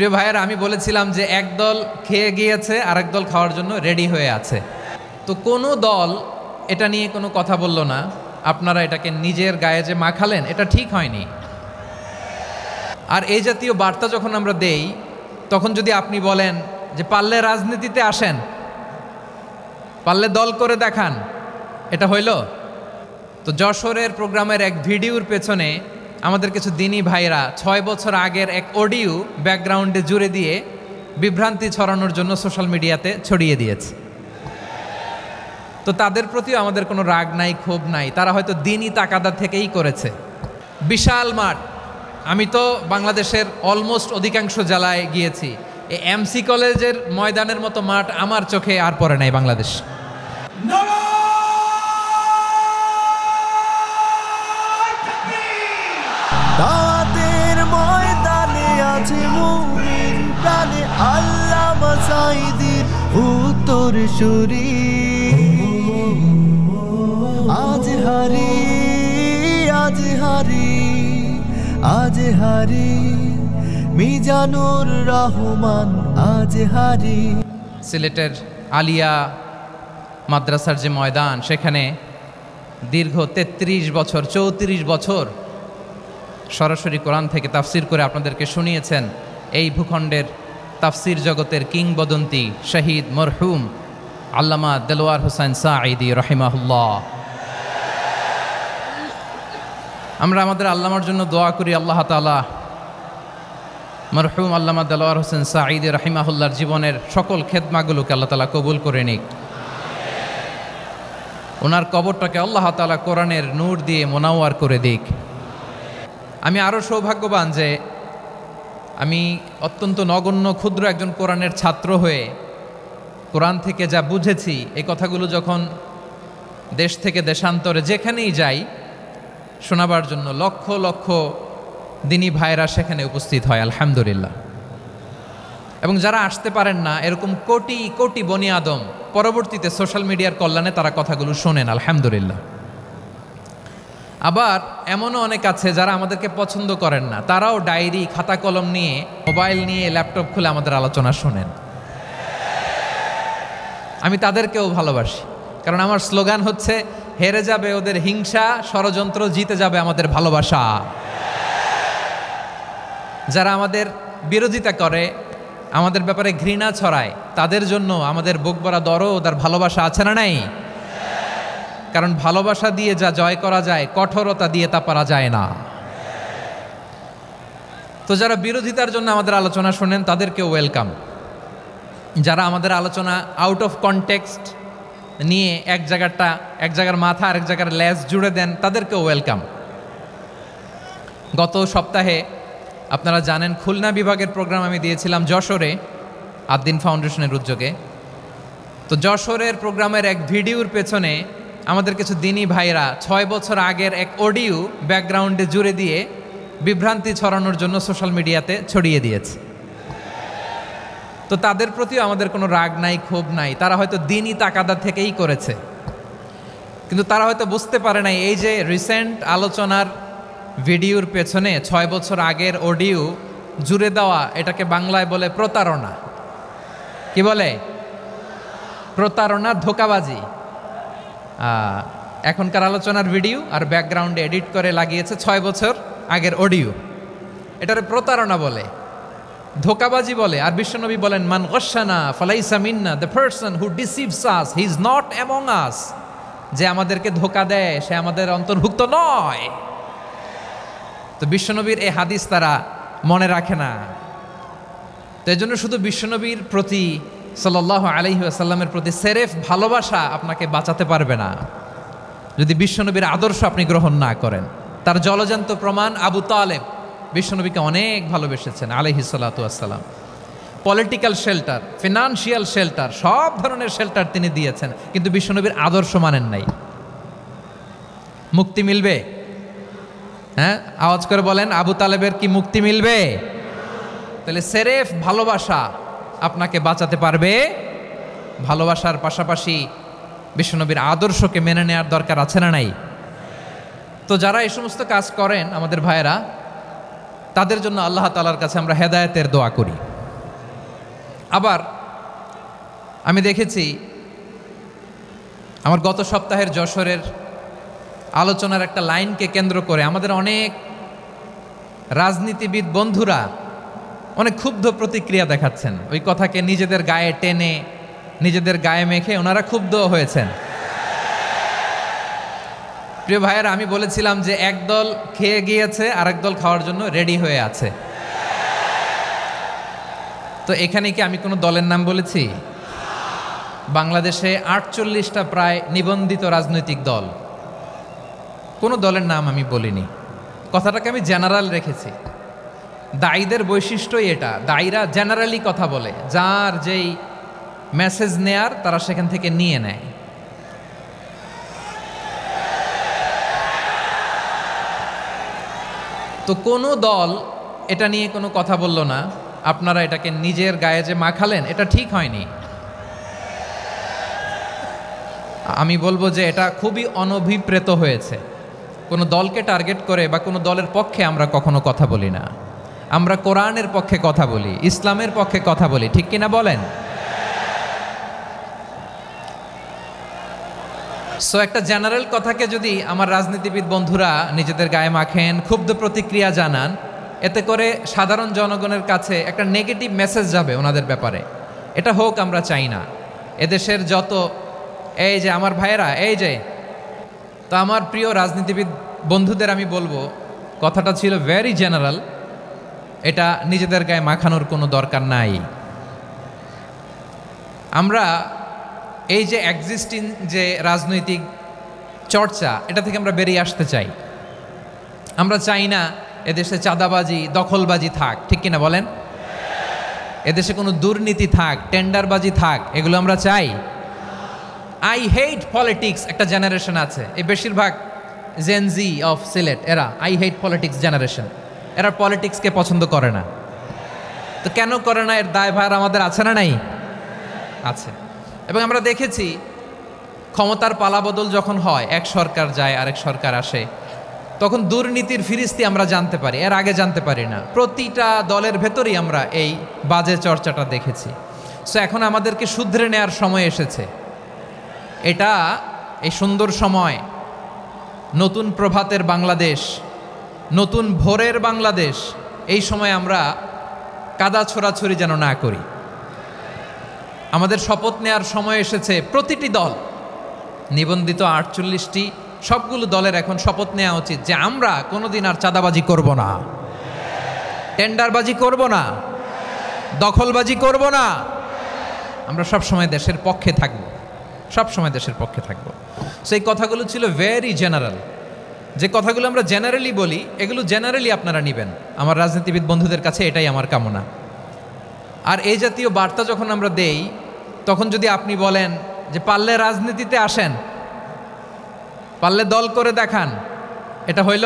প্রিয় ভাইয়েরা, আমি বলেছিলাম যে একদল খেয়ে গিয়েছে আর একদল খাওয়ার জন্য রেডি হয়ে আছে। তো কোনো দল এটা নিয়ে কোনো কথা বলল না। আপনারা এটাকে নিজের গায়ে যে মাখালেন, এটা ঠিক হয়নি। আর এই জাতীয় বার্তা যখন আমরা দেই, তখন যদি আপনি বলেন যে পারলে রাজনীতিতে আসেন, পারলে দল করে দেখান, এটা হইল? তো যশোরের প্রোগ্রামের এক ভিডিওর পেছনে আমাদের কিছু দিনী ভাইরা 6 বছর আগের এক অডিও ব্যাকগ্রাউন্ডে জুড়ে দিয়ে বিভ্রান্তি ছড়ানোর জন্য সোশ্যাল মিডিয়াতে ছড়িয়ে দিয়েছে। তো তাদের প্রতিও আমাদের কোনো রাগ নাই, ক্ষোভ নাই। তারা হয়তো দিনই তাকাদা থেকেই করেছে। বিশাল মাঠ, আমি তো বাংলাদেশের অলমোস্ট অধিকাংশ জেলায় গিয়েছি। এই এমসি কলেজের ময়দানের মতো মাঠ আমার চোখে আর পড়ে নাই বাংলাদেশ। দাওয়াতের ময়দানে আছে মুমিন প্রাণে আল্লামা সাঈদীর উত্তরসূরি। আজ হারি আজ হারি আজ হারি মিজানুর রহমান আজ হারি। সিলেটের আলিয়া মাদ্রাসার যে ময়দান, সেখানে দীর্ঘ 33 বছর 34 বছর সরাসরি কোরআন থেকে তাফসির করে আপনাদেরকে শুনিয়েছেন এই ভূখণ্ডের তাফসির জগতের কিংবদন্তি শহীদ মরহুম আল্লামা দেলোয়ার হোসেন সাঈদী রহিমাহুল্লাহ। আমরা আমাদের আল্লামার জন্য দোয়া করি, আল্লাহ তাআলা মরহুম আল্লামা দেলোয়ার হোসেন সাঈদী রহিমাহুল্লাহর জীবনের সকল খেদমাগুলোকে আল্লাহ তাআলা কবুল করে নিক। ওনার কবরটাকে আল্লাহ তাআলা কোরআনের নূর দিয়ে মোনাওয়ার করে দিক। আমি আরও সৌভাগ্যবান যে আমি অত্যন্ত নগণ্য ক্ষুদ্র একজন কোরআনের ছাত্র হয়ে কোরআন থেকে যা বুঝেছি, এই কথাগুলো যখন দেশ থেকে দেশান্তরে যেখানেই যাই শোনাবার জন্য লক্ষ লক্ষ দিনী ভাইরা সেখানে উপস্থিত হয়, আলহামদুলিল্লাহ। এবং যারা আসতে পারেন না, এরকম কোটি কোটি বনি আদম পরবর্তীতে সোশ্যাল মিডিয়ার কল্যাণে তারা কথাগুলো শোনেন, আলহামদুলিল্লাহ। আবার এমনও অনেক আছে যারা আমাদেরকে পছন্দ করেন না, তারাও ডায়েরি খাতা কলম নিয়ে, মোবাইল নিয়ে, ল্যাপটপ খুলে আমাদের আলোচনা শোনেন। আমি তাদেরকেও ভালোবাসি, কারণ আমার স্লোগান হচ্ছে হেরে যাবে ওদের হিংসা, ষড়যন্ত্র, জিতে যাবে আমাদের ভালোবাসা। যারা আমাদের বিরোধিতা করে, আমাদের ব্যাপারে ঘৃণা ছড়ায়, তাদের জন্য আমাদের বুক ভরা দরদ আর ভালোবাসা আছে না নাই? কারণ ভালোবাসা দিয়ে যা জয় করা যায়, কঠোরতা দিয়ে তা পারা যায় না। তো যারা বিরোধিতার জন্য আমাদের আলোচনা শোনেন, তাদেরকেও ওয়েলকাম। যারা আমাদের আলোচনা আউট অফ কনটেক্সট নিয়ে এক জায়গার মাথা আর এক জায়গার লেজ জুড়ে দেন, তাদেরকেও ওয়েলকাম। গত সপ্তাহে আপনারা জানেন খুলনা বিভাগের প্রোগ্রাম আমি দিয়েছিলাম যশোরে, আদ্দিন ফাউন্ডেশনের উদ্যোগে। তো যশোরের প্রোগ্রামের এক ভিডিওর পেছনে আমাদের কিছু দিনী ভাইরা 6 বছর আগের এক অডিও ব্যাকগ্রাউন্ডে জুড়ে দিয়ে বিভ্রান্তি ছড়ানোর জন্য সোশ্যাল মিডিয়াতে ছড়িয়ে দিয়েছে। তো তাদের প্রতিও আমাদের কোনো রাগ নাই, ক্ষোভ নাই। তারা হয়তো দিনই তাকাদা থেকেই করেছে, কিন্তু তারা হয়তো বুঝতে পারে নাই এই যে রিসেন্ট আলোচনার ভিডিওর পেছনে 6 বছর আগের অডিও জুড়ে দেওয়া, এটাকে বাংলায় বলে প্রতারণা। কি বলে? প্রতারণা, ধোঁকাবাজি। এখনকার আলোচনার ভিডিও আর ব্যাকগ্রাউন্ডে এডিট করে লাগিয়েছে 6 বছর আগের অডিও। এটারে প্রতারণা বলে, ধোঁকাবাজি বলে। আর বিশ্বনবী বলেন, মান গশানা ফালাইসা মিন্না, the person who deceives us he is not among us. যে আমাদেরকে ধোঁকা দেয়, সে আমাদের অন্তর্ভুক্ত নয়। তো বিশ্বনবীর এই হাদিস তারা মনে রাখে না। তো এই জন্য শুধু বিশ্বনবীর প্রতি সাল্লাল্লাহু আলাইহি ওয়াসাল্লামের প্রতি সেরেফ ভালোবাসা আপনাকে বাঁচাতে পারবে না যদি বিশ্বনবীর আদর্শ আপনি গ্রহণ না করেন। তার জলজান্ত প্রমাণ, আবু তালেব বিশ্বনবীকে অনেক ভালোবেসেছেন আলাইহিস সালাতু ওয়াসসালাম। পলিটিক্যাল শেল্টার, ফিনান্সিয়াল শেল্টার, সব ধরনের শেল্টার তিনি দিয়েছেন, কিন্তু বিশ্বনবীর আদর্শ মানেন নাই। মুক্তি মিলবে? হ্যাঁ, আওয়াজ করে বলেন, আবু তালেবের কি মুক্তি মিলবে? তাহলে সেরেফ ভালোবাসা আপনাকে বাঁচাতে পারবে। ভালোবাসার পাশাপাশি বিশ্বনবীর আদর্শকে মেনে নেওয়ার দরকার আছে না নাই? তো যারা এই সমস্ত কাজ করেন আমাদের ভাইয়েরা, তাদের জন্য আল্লাহ তাআলার কাছে আমরা হেদায়েতের দোয়া করি। আবার আমি দেখেছি আমার গত সপ্তাহের যশোরের আলোচনার একটা লাইনকে কেন্দ্র করে আমাদের অনেক রাজনীতিবিদ বন্ধুরা অনেক ক্ষুব্ধ প্রতিক্রিয়া দেখাচ্ছেন। ওই কথাকে নিজেদের গায়ে টেনে নিজেদের গায়ে মেখে ওনারা ক্ষুব্ধ হয়েছেন। প্রিয় ভাইয়েরা, আমি বলেছিলাম যে একদল খেয়ে গিয়েছে আর একদল খাওয়ার জন্য রেডি হয়ে আছে। তো এখানে কি আমি কোনো দলের নাম বলেছি? বাংলাদেশে ৪৮টা প্রায় নিবন্ধিত রাজনৈতিক দল, কোনো দলের নাম আমি বলিনি। কথাটাকে আমি জেনারেল রেখেছি। দায়ীদের বৈশিষ্ট্যই এটা, দায়ীরা জেনারেলি কথা বলে, যার যেই মেসেজ নেয়ার তারা সেখান থেকে নিয়ে নেয়। তো কোনো দল এটা নিয়ে কোনো কথা বলল না, আপনারা এটাকে নিজের গায়ে যে মাখালেন এটা ঠিক হয়নি। আমি বলবো যে এটা খুবই অনভিপ্রেত হয়েছে। কোনো দলকে টার্গেট করে বা কোনো দলের পক্ষে আমরা কখনো কথা বলি না। আমরা কোরআনের পক্ষে কথা বলি, ইসলামের পক্ষে কথা বলি, ঠিক কিনা বলেন? সো একটা জেনারেল কথাকে যদি আমার রাজনীতিবিদ বন্ধুরা নিজেদের গায়ে মাখেন, ক্ষুব্ধ প্রতিক্রিয়া জানান, এতে করে সাধারণ জনগণের কাছে একটা নেগেটিভ মেসেজ যাবে ওনাদের ব্যাপারে। এটা হোক আমরা চাই না। এদেশের যত এই যে আমার ভাইয়েরা, এই যে, তো আমার প্রিয় রাজনীতিবিদ বন্ধুদের আমি বলবো, কথাটা ছিল ভেরি জেনারেল, এটা নিজেদের গায়ে মাখানোর কোনো দরকার নাই। আমরা এই যে এক্সিস্টিং যে রাজনৈতিক চর্চা, এটা থেকে আমরা বেরিয়ে আসতে চাই। আমরা চাই না এদেশে চাঁদাবাজি, দখলবাজি থাক, ঠিক কিনা বলেন? এদেশে কোনো দুর্নীতি থাক, টেন্ডারবাজি থাক, এগুলো আমরা চাই। আই হেট পলিটিক্স একটা জেনারেশন আছে, এই বেশিরভাগ জেনজি অফ সিলেট, এরা আই হেট পলিটিক্স জেনারেশন। এরা পলিটিক্সকে পছন্দ করে না। তো কেন করে না, এর দায়ভার আমাদের আছে না নাই? আছে। এবং আমরা দেখেছি ক্ষমতার পালাবদল যখন হয়, এক সরকার যায় আরেক সরকার আসে, তখন দুর্নীতির ফিরিস্তি আমরা জানতে পারি, এর আগে জানতে পারি না। প্রতিটা দলের ভেতরেই আমরা এই বাজে চর্চাটা দেখেছি। সো এখন আমাদেরকে শুধরে নেওয়ার সময় এসেছে। এটা এই সুন্দর সময়, নতুন প্রভাতের বাংলাদেশ, নতুন ভোরের বাংলাদেশ, এই সময় আমরা কাদা ছোড়াছড়ি যেন না করি। আমাদের শপথ নেওয়ার সময় এসেছে। প্রতিটি দল, নিবন্ধিত ৪৮টি, সবগুলো দলের এখন শপথ নেওয়া উচিত যে আমরা কোনোদিন আর চাঁদাবাজি করব না, টেন্ডারবাজি করব না, দখলবাজি করব না। আমরা সবসময় দেশের পক্ষে থাকব, সবসময় দেশের পক্ষে থাকব। সেই কথাগুলো ছিল ভেরি জেনারেল। যে কথাগুলো আমরা জেনারেলি বলি, এগুলো জেনারেলি আপনারা নেবেন। আমার রাজনীতিবিদ বন্ধুদের কাছে এটাই আমার কামনা। আর এই জাতীয় বার্তা যখন আমরা দেই, তখন যদি আপনি বলেন যে পারলে রাজনীতিতে আসেন, পারলে দল করে দেখান, এটা হইল?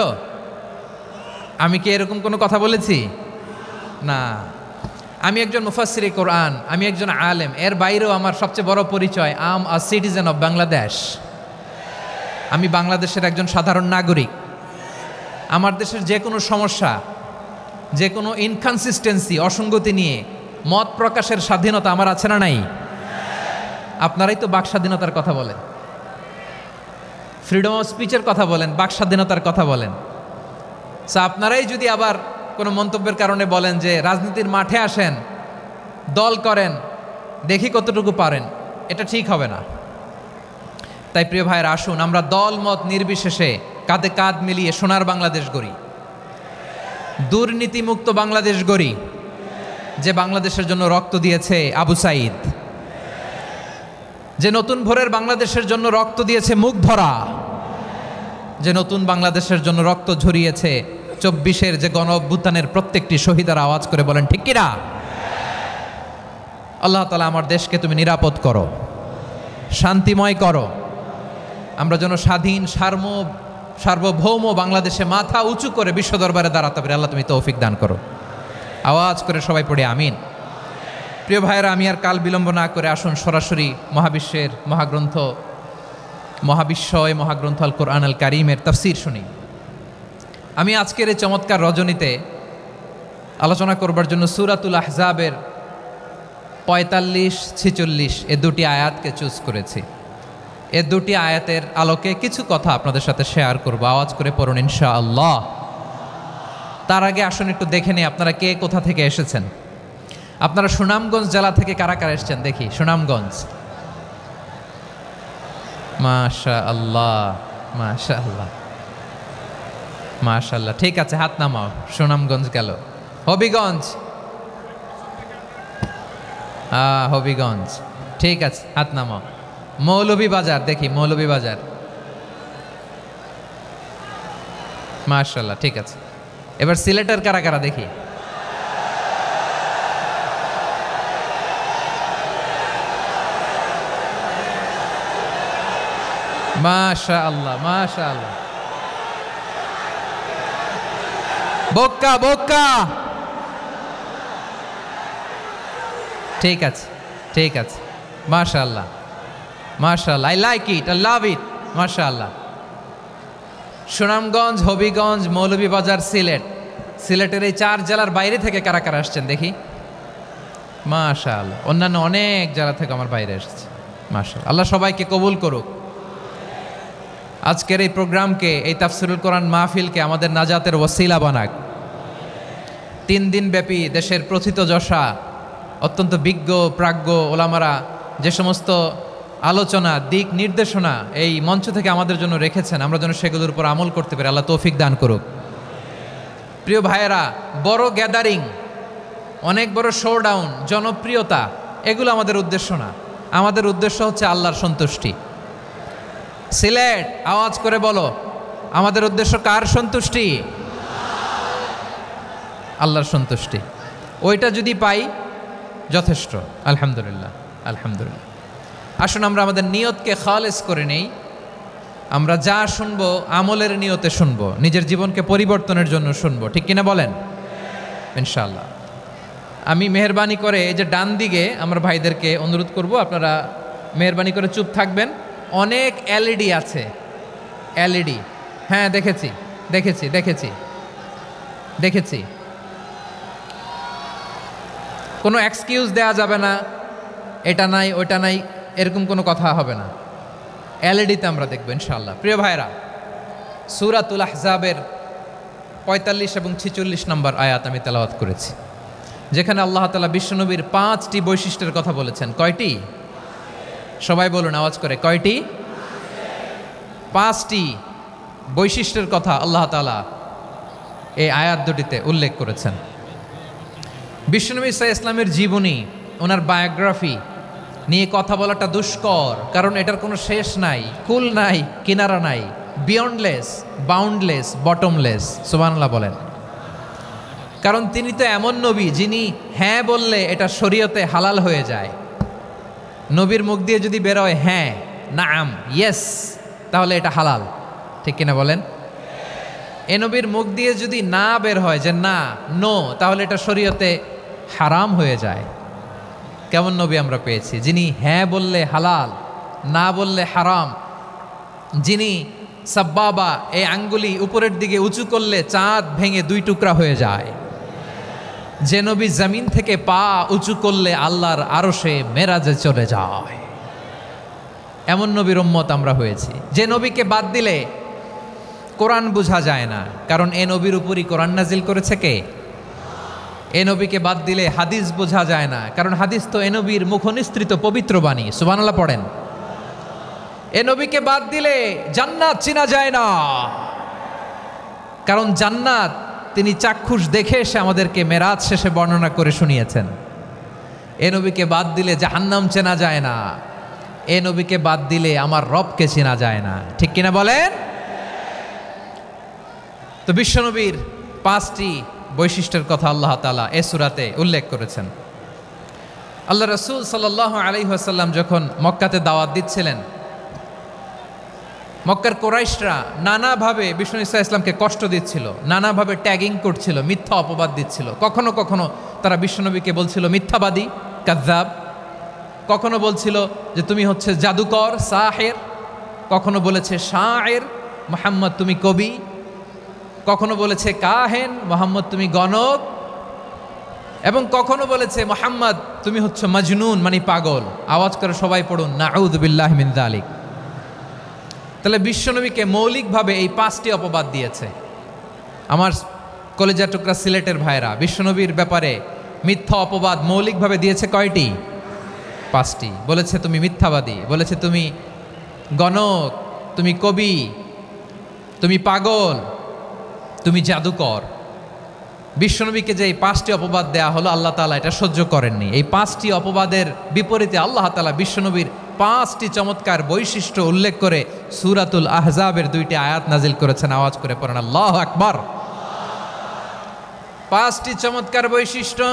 আমি কি এরকম কোনো কথা বলেছি? না। আমি একজন মুফাসসিরে কোরআন, আমি একজন আলেম, এর বাইরেও আমার সবচেয়ে বড় পরিচয় আম আ সিটিজেন অফ বাংলাদেশ। আমি বাংলাদেশের একজন সাধারণ নাগরিক। আমার দেশের যে কোনো সমস্যা, যে কোনো ইনকনসিস্টেন্সি, অসঙ্গতি নিয়ে মত প্রকাশের স্বাধীনতা আমার আছে না নাই? আপনারাই তো বাক স্বাধীনতার কথা বলেন, ফ্রিডম অফ স্পিচের কথা বলেন, বাক স্বাধীনতার কথা বলেন। সো আপনারাই যদি আবার কোনো মন্তব্যের কারণে বলেন যে রাজনীতির মাঠে আসেন, দল করেন, দেখি কতটুকু পারেন, এটা ঠিক হবে না। তাই প্রিয় ভাইয়ের, আসুন আমরা দল মত নির্বিশেষে কাঁধে কাঁধ মিলিয়ে সোনার বাংলাদেশ গড়ি, দুর্নীতিমুক্ত বাংলাদেশ গড়ি, যে বাংলাদেশের জন্য রক্ত দিয়েছে আবু সাঈদ, যে নতুন ভোরের বাংলাদেশের জন্য রক্ত দিয়েছে মুগ্ধরা, যে নতুন বাংলাদেশের জন্য রক্ত ঝরিয়েছে ২৪-এর যে গণ অভ্যুত্থানের প্রত্যেকটি শহীদের আওয়াজ করে বলেন ঠিক কিনা? আল্লাহ তাআলা আমার দেশকে তুমি নিরাপদ করো, শান্তিময় করো। আমরা যেন স্বাধীন সার্বভৌম বাংলাদেশে মাথা উঁচু করে বিশ্ব দরবারে দাঁড়াতে পারি। আল্লাহ তুমি তৌফিক দান করো। আওয়াজ করে সবাই পড়ে আমিন। প্রিয় ভাইয়েরা, আমি আর কাল বিলম্ব না করে আসুন সরাসরি মহাবিশ্বের মহাগ্রন্থ, মহাবিশ্বয় মহাগ্রন্থ আল কোরআন আল কারীমের তাফসীর শুনি। আমি আজকের এই চমৎকার রজনীতে আলোচনা করবার জন্য সূরাতুল আহজাবের 45-46 এ দুটি আয়াতকে চুজ করেছি। এ দুটি আয়াতের আলোকে কিছু কথা আপনাদের সাথে শেয়ার করব। আওয়াজ করে পড়ুন ইনশাআল্লাহ। তার আগে আসুন একটু দেখে নিই আপনারা কে কোথা থেকে এসেছেন। আপনারা সুনামগঞ্জ জেলা থেকে কারা কারা এসেছেন দেখি। সুনামগঞ্জ, মাশাআল্লাহ মাশাআল্লাহ মাশাআল্লাহ, ঠিক আছে, হাত নামাও। সুনামগঞ্জ গেল। হবিগঞ্জ, হবিগঞ্জ, ঠিক আছে, হাত নামাও। মৌলভীবাজার দেখি, মৌলভীবাজার, মাশাআল্লাহ, ঠিক আছে। এবার সিলেটের কারা কারা দেখি। মাশাআল্লাহ মাশাআল্লাহ। বক্কা বক্কা, ঠিক আছে ঠিক আছে, মাশাআল্লাহ মাশাআল্লাহ, I like it, I love it, মাশাআল্লাহ। সুনামগঞ্জ, হবিগঞ্জ, মৌলভীবাজার, সিলেট। সিলেটের এই 4 জেলার বাইরে থেকে কারা কারা আসছেন দেখি। মাশাআল্লাহ, অন্যান্য অনেক জেলা থেকে আমার বাইরে এসেছে, মাশাআল্লাহ। আল্লাহ সবাইকে কবুল করুক। আজকের এই প্রোগ্রামকে, এই তাফসিরুল কোরআন মাহফিলকে আমাদের নাজাতের ওসিলা বানাক। 3 দিন ব্যাপী দেশের প্রথিতযশা অত্যন্ত বিজ্ঞ প্রাজ্ঞ ওলামারা যে সমস্ত আলোচনা, দিক নির্দেশনা এই মঞ্চ থেকে আমাদের জন্য রেখেছেন, আমরা যেন সেগুলোর উপর আমল করতে পারি। আল্লাহ তৌফিক দান করুক। প্রিয় ভাইয়েরা, বড় গ্যাদারিং, অনেক বড় শোডাউন, জনপ্রিয়তা, এগুলো আমাদের উদ্দেশ্য না। আমাদের উদ্দেশ্য হচ্ছে আল্লাহর সন্তুষ্টি। সিলেট, আওয়াজ করে বলো, আমাদের উদ্দেশ্য কার সন্তুষ্টি? আল্লাহর সন্তুষ্টি। ওইটা যদি পাই যথেষ্ট, আলহামদুলিল্লাহ আলহামদুলিল্লাহ। আসুন আমরা আমাদের নিয়তকে খালেস করে নেই। আমরা যা শুনবো আমলের নিয়তে শুনবো, নিজের জীবনকে পরিবর্তনের জন্য শুনবো, ঠিক কিনা বলেন? ইনশাআল্লাহ। আমি মেহরবানি করে এই যে ডান দিকে আমার ভাইদেরকে অনুরোধ করব, আপনারা মেহরবানি করে চুপ থাকবেন। অনেক এলইডি আছে, এলইডি, হ্যাঁ দেখেছি দেখেছি দেখেছি দেখেছি। কোনো এক্সকিউজ দেওয়া যাবে না, এটা নাই ওইটা নাই, এরকম কোনো কথা হবে না। এলইডিতে আমরা দেখব ইনশাআল্লাহ। প্রিয় ভাইরা, সূরাতুল আহজাবের 45 এবং 46 নম্বর আয়াত আমি তেলাওয়াত করেছি, যেখানে আল্লাহ তাআলা বিশ্বনবীর 5টি বৈশিষ্ট্যের কথা বলেছেন। কয়টি? সবাই বলুন আওয়াজ করে, কয়টি? 5টি বৈশিষ্ট্যের কথা আল্লাহ তাআলা এই আয়াত দুটিতে উল্লেখ করেছেন। বিশ্বনবী সাল্লাল্লাহু আলাইহি ইসলামের জীবনী, ওনার বায়োগ্রাফি নিয়ে কথা বলাটা দুষ্কর, কারণ এটার কোনো শেষ নাই, কুল নাই, কিনারা নাই, বিয়ন্ডলেস, বাউন্ডলেস, বটমলেস। সুবহানাল্লাহ বলেন। কারণ তিনি তো এমন নবী যিনি হ্যাঁ বললে এটা শরীয়তে হালাল হয়ে যায়। নবীর মুখ দিয়ে যদি বেরোয় হ্যাঁ, নাম, ইয়েস, তাহলে এটা হালাল, ঠিক কিনা বলেন? এ নবীর মুখ দিয়ে যদি না বের হয় যে না, নো, তাহলে এটা শরীয়তে হারাম হয়ে যায়। কেমন নবী আমরা পেয়েছি, যিনি হ্যাঁ বললে হালাল, না বললে হারাম, যিনি সাব্বাবা, এই আঙ্গুলি উপরের দিকে উঁচু করলে চাঁদ ভেঙে 2 টুকরা হয়ে যায়, যে নবী জমিন থেকে পা উঁচু করলে আল্লাহর আরশে মেরাজে চলে যায়। এমন নবীর উম্মত আমরা হয়েছি। যে নবীকে বাদ দিলে কোরআন বোঝা যায় না, কারণ এ নবীর উপরই কোরআন নাজিল করেছে কে? এ নবীকে বাদ দিলে হাদিস বোঝা যায় না, কারণ হাদিস তো এ নবীর মুখনিসৃত পবিত্র বাণী। সুবহানাল্লাহ পড়েন। এ নবীকে বাদ দিলে জান্নাত চেনা যায় না, কারণ জান্নাত তিনি চাক্ষুষ দেখে এসে আমাদেরকে মেরাজ শেষে বর্ণনা করে শুনিয়েছেন। এ নবীকে বাদ দিলে জাহান্নাম চেনা যায় না, এ নবীকে বাদ দিলে আমার রবকে চেনা যায় না, ঠিক কিনা বলেন? তো বিশ্বনবীর 5টি বৈশিষ্ট্যের কথা আল্লাহ তাআলা এ সূরাতে উল্লেখ করেছেন। আল্লাহ রাসূল সাল্লাল্লাহু আলাইহি ওয়াসাল্লাম যখন মক্কাতে দাওয়াত দিচ্ছিলেন, মক্কার কুরাইশরা নানাভাবে বিষ্ণু ঈসা ইসলামকে কষ্ট দিচ্ছিল, নানাভাবে ট্যাগিং করছিল, মিথ্যা অপবাদ দিচ্ছিল। কখনো কখনো তারা বিশ্বনবীকে বলছিল মিথ্যাবাদী, কাযযাব। কখনো বলছিল যে তুমি হচ্ছে জাদুকর, সাহের। কখনো বলেছে শায়ের, মুহাম্মদ তুমি কবি। কখনো বলেছে কাহেন, মুহাম্মদ তুমি গণক। এবং কখনো বলেছে মুহাম্মদ তুমি হচ্ছে মাজনুন মানে পাগল। আওয়াজ করে সবাই পড়ুন নাউযু বিল্লাহি মিন যালিক। তাহলে বিশ্বনবীকে মৌলিকভাবে এই 5টি অপবাদ দিয়েছে। আমার কলেজা টুকরা সিলেটের ভাইরা, বিশ্বনবীর ব্যাপারে মিথ্যা অপবাদ মৌলিকভাবে দিয়েছে কয়টি? 5টি। বলেছে তুমি মিথ্যাবাদী, বলেছে তুমি গণক, তুমি কবি, তুমি পাগল, তুমি জাদুকর। বিশ্বনবীকে যে এই 5টি অপবাদ দেয়া হলো, আল্লাহ তাআলা এটা সহ্য করেননি। এই 5টি অপবাদের বিপরীতে আল্লাহ তাআলা বিশ্বনবীর 5টি চমৎকার বৈশিষ্ট্য উল্লেখ করে সূরাতুল আহজাবের 2টি আয়াত নাজিল করেছেন। আওয়াজ করে পড়েন আল্লাহু আকবার। 5টি চমৎকার বৈশিষ্ট্য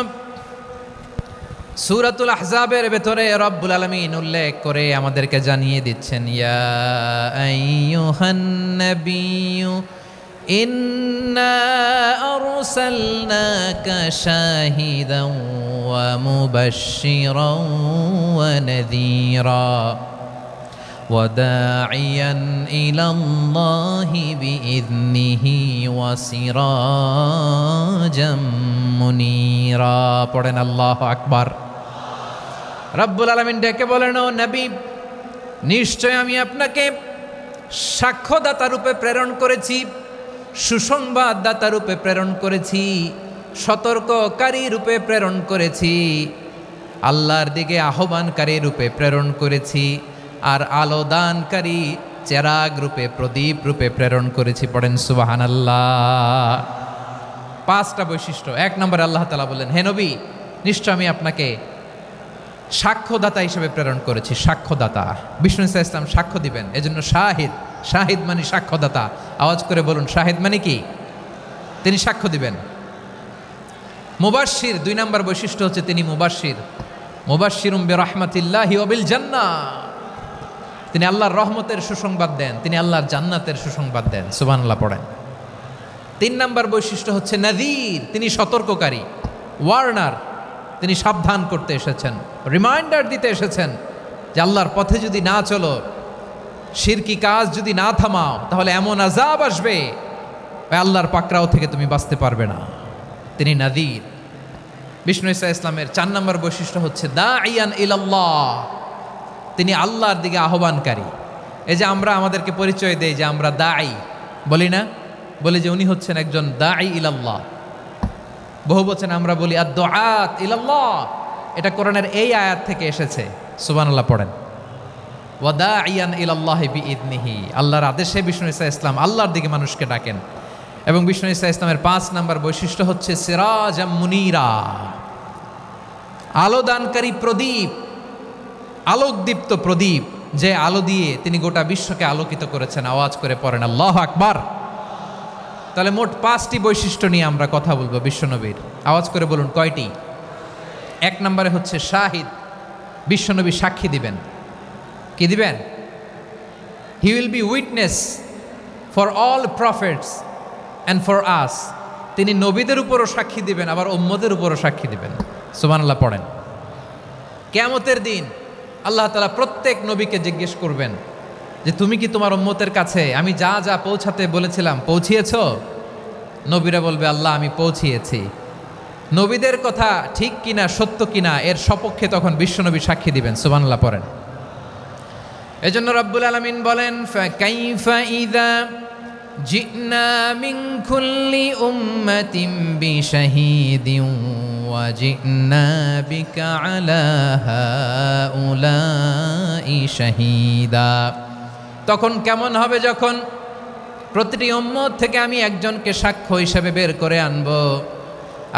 সূরাতুল আহজাবের ভেতরে রব্বুল আলামিন উল্লেখ করে আমাদেরকে জানিয়ে দিচ্ছেন, ইয়া আইয়ুহান নাবিয়্যু ইন্না আরসালনাকা শাহিদান ওয়া মুবাশশিরান ওয়া নাযীরা ওয়া দাঈয়ান ইলাল্লাহি বিইذনিহি ওয়া সিরাজাম মুনীরা। পড়েন আল্লাহু আকবার। রব্বুল আলামিন ডেকে বলেন, ও নবী, নিশ্চয় আমি আপনাকে সাক্ষ্যদাতা রূপে প্রেরণ করেছি, সুসংবাদদাতা রূপে প্রেরণ করেছি, সতর্ককারী রূপে প্রেরণ করেছি, আল্লাহর দিকে আহ্বানকারী রূপে প্রেরণ করেছি, আর আলোদানকারী চেরাগ রূপে, প্রদীপ রূপে প্রেরণ করেছি। পড়েন সুবহানাল্লাহ। 5টা বৈশিষ্ট্য। 1 নম্বরে আল্লাহ তাআলা বললেন, হে নবী, নিশ্চয় আমি আপনাকে সাক্ষ্যদাতা হিসেবে প্রেরণ করেছি। সাক্ষ্যদাতা, বিষ্ণু ইসা ইসলাম সাক্ষ্য দিবেন, এজন্য শাহিদ। শাহিদ মানে সাক্ষ্যদাতা। আওয়াজ করে বলুন শাহিদ মানে কি? তিনি সাক্ষ্য দিবেন। মুবাশশির, 2 নম্বর বৈশিষ্ট্য হচ্ছে তিনি মুবাশশির। মুবাশশিরুম বিরাহমাতিল্লাহি ওয়া বিল জান্নাহ, তিনি আল্লাহর রহমতের সুসংবাদ দেন, তিনি আল্লাহর জান্নাতের সুসংবাদ দেন। সুবহানাল্লাহ পড়েন। 3 নম্বর বৈশিষ্ট্য হচ্ছে নাযীর, তিনি সতর্ককারী, ওয়ার্নার, তিনি সাবধান করতে এসেছেন, রিমাইন্ডার দিতে এসেছেন যে আল্লাহর পথে যদি না চলো, শিরকি কাজ যদি না থামাও, তাহলে এমন আযাব আসবে আল্লাহর পাকড়াও থেকে তুমি বাঁচতে পারবে না। তিনি নাযীর। বিষ্ণু ইসা ইসলামের 4 নম্বর বৈশিষ্ট্য হচ্ছে দাঈয়ান ইলাল্লাহ, তিনি আল্লাহর দিকে আহ্বানকারী। এই যে আমরা আমাদেরকে পরিচয় দেই যে আমরা দাঈ, বলি না? বলি যে উনি হচ্ছেন একজন দাঈ ইলাল্লাহ। বহু বচন আমরা বলি আদ-দুআত ইলাল্লাহ। এটা কোরআনের এই আয়াত থেকে এসেছে। সুবহানাল্লাহ পড়েন। ওয়া দাঈয়ান ইলাল্লাহি বিইذনিহি, আল্লাহর আদেশে বিষ্ণু ইসা ইসলাম আল্লাহর দিকে মানুষকে ডাকেন। এবং বিষ্ণু ইসা ইসলামের 5 নম্বর বৈশিষ্ট্য হচ্ছে সিরাজাম মুনীরা, আলোদানকারী প্রদীপ, আলোকদীপ্ত প্রদীপ, যে আলো দিয়ে তিনি গোটা বিশ্বকে আলোকিত করেছেন। আওয়াজ করে পড়েন আল্লাহু আকবার। তাহলে মোট 5টি বৈশিষ্ট্য নিয়ে আমরা কথা বলবো বিশ্বনবীর। আওয়াজ করে বলুন কয়টি? 1 নম্বরে হচ্ছে শাহিদ, বিশ্বনবী সাক্ষী দিবেন। কি দিবেন? He will be witness for all prophets and for us, তিনি নবীদের উপরও সাক্ষী দিবেন, আবার উম্মতের উপরও সাক্ষী দিবেন। সুবহানাল্লাহ পড়েন। কিয়ামতের দিন আল্লাহ তাআলা প্রত্যেক নবীকে জিজ্ঞেস করবেন যে তুমি কি তোমার উম্মতের কাছে আমি যা যা পৌঁছাতে বলেছিলাম পৌঁছিয়েছ? নবীরা বলবে আল্লাহ আমি পৌঁছিয়েছি। নবীদের কথা ঠিক কিনা, সত্য কিনা, এর সপক্ষে তখন বিশ্বনবী সাক্ষী দিবেন। সুবহানাল্লাহ পড়েন। এজন্য রব্বুল আলামিন বলেন, ফাকাইফা ইযা জিনা মিন কুল্লি উম্মাতিন বিশাহীদিন ওয়া জিনা বিকা আলা হাউলাই শাহীদা। তখন কেমন হবে যখন প্রতিটি উম্মত থেকে আমি একজনকে সাক্ষ্য হিসেবে বের করে আনব,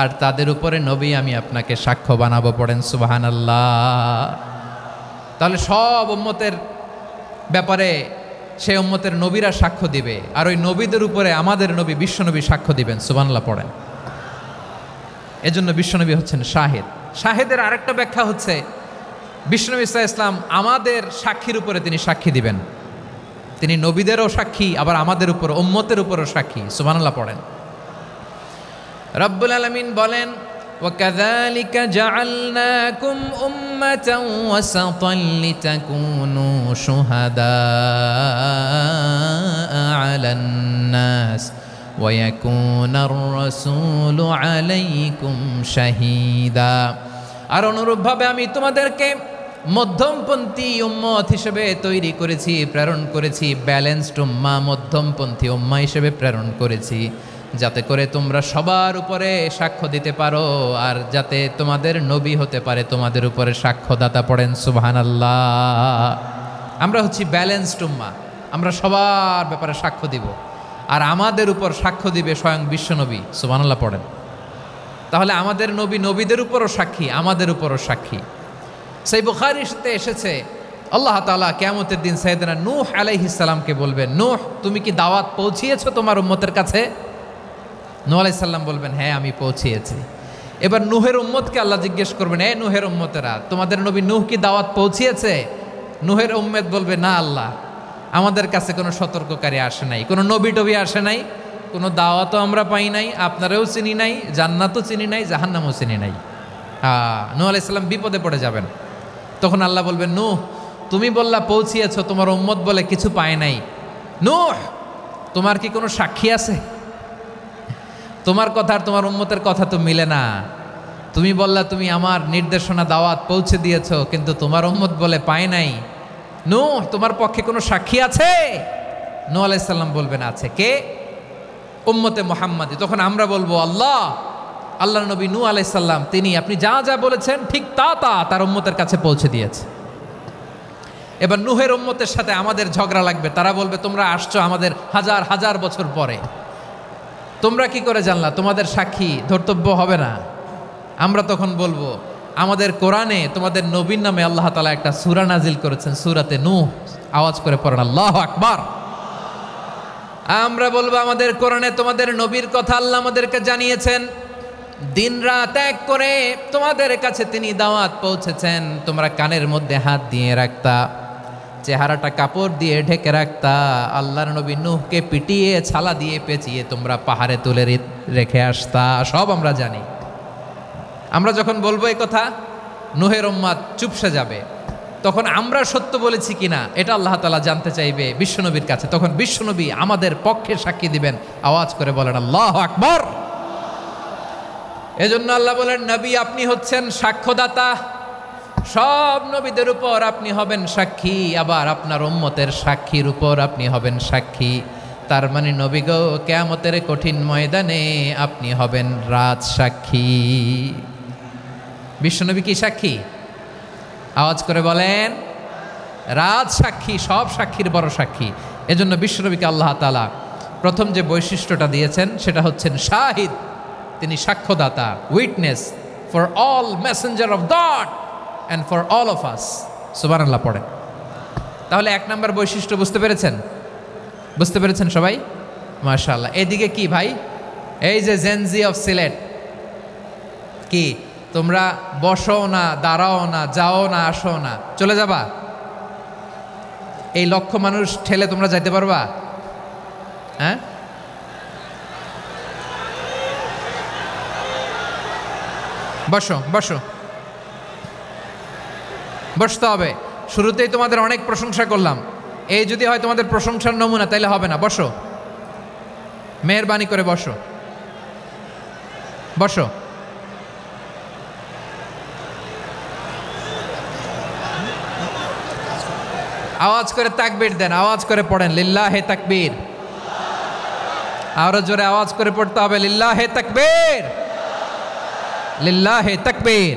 আর তাদের উপরে নবী আমি আপনাকে সাক্ষ্য বানাবো। পড়েন সুবহানাল্লাহ। তাহলে সব উম্মতের ব্যাপারে সেই উম্মতের নবীরা সাক্ষ্য দিবে, আর ওই নবীদের উপরে আমাদের নবী বিশ্বনবী সাক্ষ্য দিবেন। সুবহানাল্লাহ পড়েন। এজন্য বিশ্বনবী হচ্ছেন শাহিদ। শাহিদের আরেকটা ব্যাখ্যা হচ্ছে বিশ্বনবী সাল্লাল্লাহু আলাইহি ওয়াসাল্লাম আমাদের সাক্ষীর উপরে তিনি সাক্ষী দিবেন। তিনি নবীদেরও সাক্ষী, আবার আমাদের উপর, উম্মতের উপরও সাক্ষী। সুবহানাল্লাহ পড়েন। রব্বুল আলামিন বলেন, وَكَذَلِكَ جَعَلْنَاكُمْ أُمَّةً وَسَطًا لِتَكُونُوا شُهَدَاءَ عَلَى النَّاسِ ويكون الرسول عليكم شهيدا। আর অনুরূপভাবে আমি তোমাদেরকে মধ্যমপন্থী উম্মত হিসেবে তৈরি করেছি, প্রেরণ করেছি, ব্যালেন্সড উম্মাহ, মধ্যমপন্থী উম্মাহ হিসেবে প্রেরণ করেছি, যাতে করে তোমরা সবার উপরে সাক্ষ্য দিতে পারো আর যাতে তোমাদের নবী হতে পারে তোমাদের উপরে সাক্ষ্যদাতা। পড়েন সুবহানাল্লাহ। আমরা হচ্ছি ব্যালেন্সড উম্মাহ, আমরা সবার ব্যাপারে সাক্ষ্য দিব আর আমাদের উপর সাক্ষ্য দিবে স্বয়ং বিশ্বনবী। সুবহানাল্লাহ পড়েন। তাহলে আমাদের নবী নবীদের উপরও সাক্ষী, আমাদের উপরও সাক্ষী। সেই বুখারীর সাথে এসেছে আল্লাহ তাআলা কিয়ামতের দিন সাইয়েদনা নূহ আলাইহিস সালামকে বলবেন, নূহ তুমি কি দাওয়াত পৌঁছিয়েছো তোমার উম্মতের কাছে? নূহ আলাইহিস সালাম বলবেন, হ্যাঁ আমি পৌঁছিয়েছি। এবার নূহের উম্মতকে আল্লাহ জিজ্ঞেস করবেন, এ নূহের উম্মতেরা তোমাদের নবী নূহ কি দাওয়াত পৌঁছিয়েছে? নূহের উম্মত বলবে, না আল্লাহ, আমাদের কাছে কোনো সতর্ককারী আসে নাই, কোনো নবী টবি আসে নাই, কোনো দাওয়াতও আমরা পাই নাই, আপনারাও চিনি নাই, জান্নাতও চিনি নাই, জাহান্নামও চিনি নাই। নূহ আলাইহিস সালাম বিপদে পড়ে যাবেন। তখন আল্লাহ বলবেন, নূহ তুমি বললা পৌঁছিয়েছো, তোমার উম্মত বলে কিছু পায় নাই। নূহ তোমার কি কোনো সাক্ষী আছে? তোমার কথা আর তোমার উম্মতের কথা তো মিলে না। তুমি বললা তুমি আমার নির্দেশনা দাওয়াত পৌঁছে দিয়েছো, কিন্তু তোমার উম্মত বলে পায় নাই। নূহ তোমার পক্ষে কোনো সাক্ষী আছে? নূহ আলাইহিস সালাম বলবেন, আছে। কে? উম্মতে মুহাম্মাদি। তখন আমরা বলবো, আল্লাহর নবী নূহ আলাইহিস সালাম তিনি আপনি যা যা বলেছেন ঠিক তা তার উম্মতের কাছে পৌঁছে দিয়েছে। এবার নূহের উম্মতের সাথে আমাদের ঝগড়া লাগবে। তারা বলবে, তোমরা আসছো আমাদের হাজার হাজার বছর পরে, তোমরা কি করে জানলা? তোমাদের সাক্ষী ধর্তব্য হবে না। আমরা তখন বলবো, আমাদের কোরআনে তোমাদের নবীর নামে আল্লাহ তাআলা একটা সূরা নাজিল করেছেন, সূরাতে নূহ। আওয়াজ করে পড়েন আল্লাহু আকবার। আমরা বলবো, আমাদের কোরআনে তোমাদের নবীর কথা আল্লাহ আমাদেরকে জানিয়েছেন, দিন রাত এক করে তোমাদের কাছে তিনি দাওয়াত পৌঁছেছেন। তোমরা কানের মধ্যে হাত দিয়ে রাখতা, চেহারাটা কাপড় দিয়ে ঢেকে রাখতা, আল্লাহর নবী নূহকে পিটিয়ে ছালা দিয়ে পেঁচিয়ে তোমরা পাহাড়ে তুলে রেখে আসতা। সব আমরা জানি। আমরা যখন বলবো এই কথা, নূহের উম্মত চুপসে যাবে। তখন আমরা সত্য বলেছি কিনা এটা আল্লাহ তাআলা জানতে চাইবে বিশ্বনবীর কাছে। তখন বিশ্বনবী আমাদের পক্ষে সাক্ষী দিবেন। আওয়াজ করে বলেন আল্লাহু আকবার। এজন্য আল্লাহ বলেন, নবী আপনি হচ্ছেন সাক্ষ্যদাতা, সব নবীদের উপর আপনি হবেন সাক্ষী, আবার আপনার উম্মতের সাক্ষীর উপর আপনি হবেন সাক্ষী। তার মানে নবী গো, কিয়ামতের কঠিন ময়দানে আপনি হবেন রাজ সাক্ষী। বিশ্বনবী কি সাক্ষী? আওয়াজ করে বলেন, রাজ সাক্ষী, সব সাক্ষীর বড় সাক্ষী। এজন্য বিশ্বনবীকে আল্লাহ তাআলা প্রথম যে বৈশিষ্ট্যটা দিয়েছেন সেটা হচ্ছেন শাহিদ। তিনি সাক্ষ্যদাতা, witness for all messenger of God and for all of us. সুবহানাল্লাহ পড়েন। তাহলে এক নম্বর বৈশিষ্ট্য বুঝতে পেরেছেন? বুঝতে পেরেছেন সবাই? মাশাআল্লাহ। এদিকে কি ভাই, এই যে জেনজি অফ সিলেট, কি তোমরা বসো না, দাঁড়াও না, যাও না, আসো না, চলে যাবা? এই লক্ষ মানুষ ঠেলে তোমরা যাইতে পারবা? হ্যাঁ, বসো বসো, বসতে হবে। শুরুতেই তোমাদের অনেক প্রশংসা করলাম, এই যদি হয় তোমাদের প্রশংসার নমুনা, তাইলে হবে না। বসো, মেহেরবানি করে বসো, বসো। আওয়াজ করে তাকবীর দেন, আওয়াজ করে পড়েন লিল্লাহে তাকবীর। আরো জোরে আওয়াজ করে পড়তে হবে, লিল্লাহে তাকবীর, লিল্লাহে তাকবীর।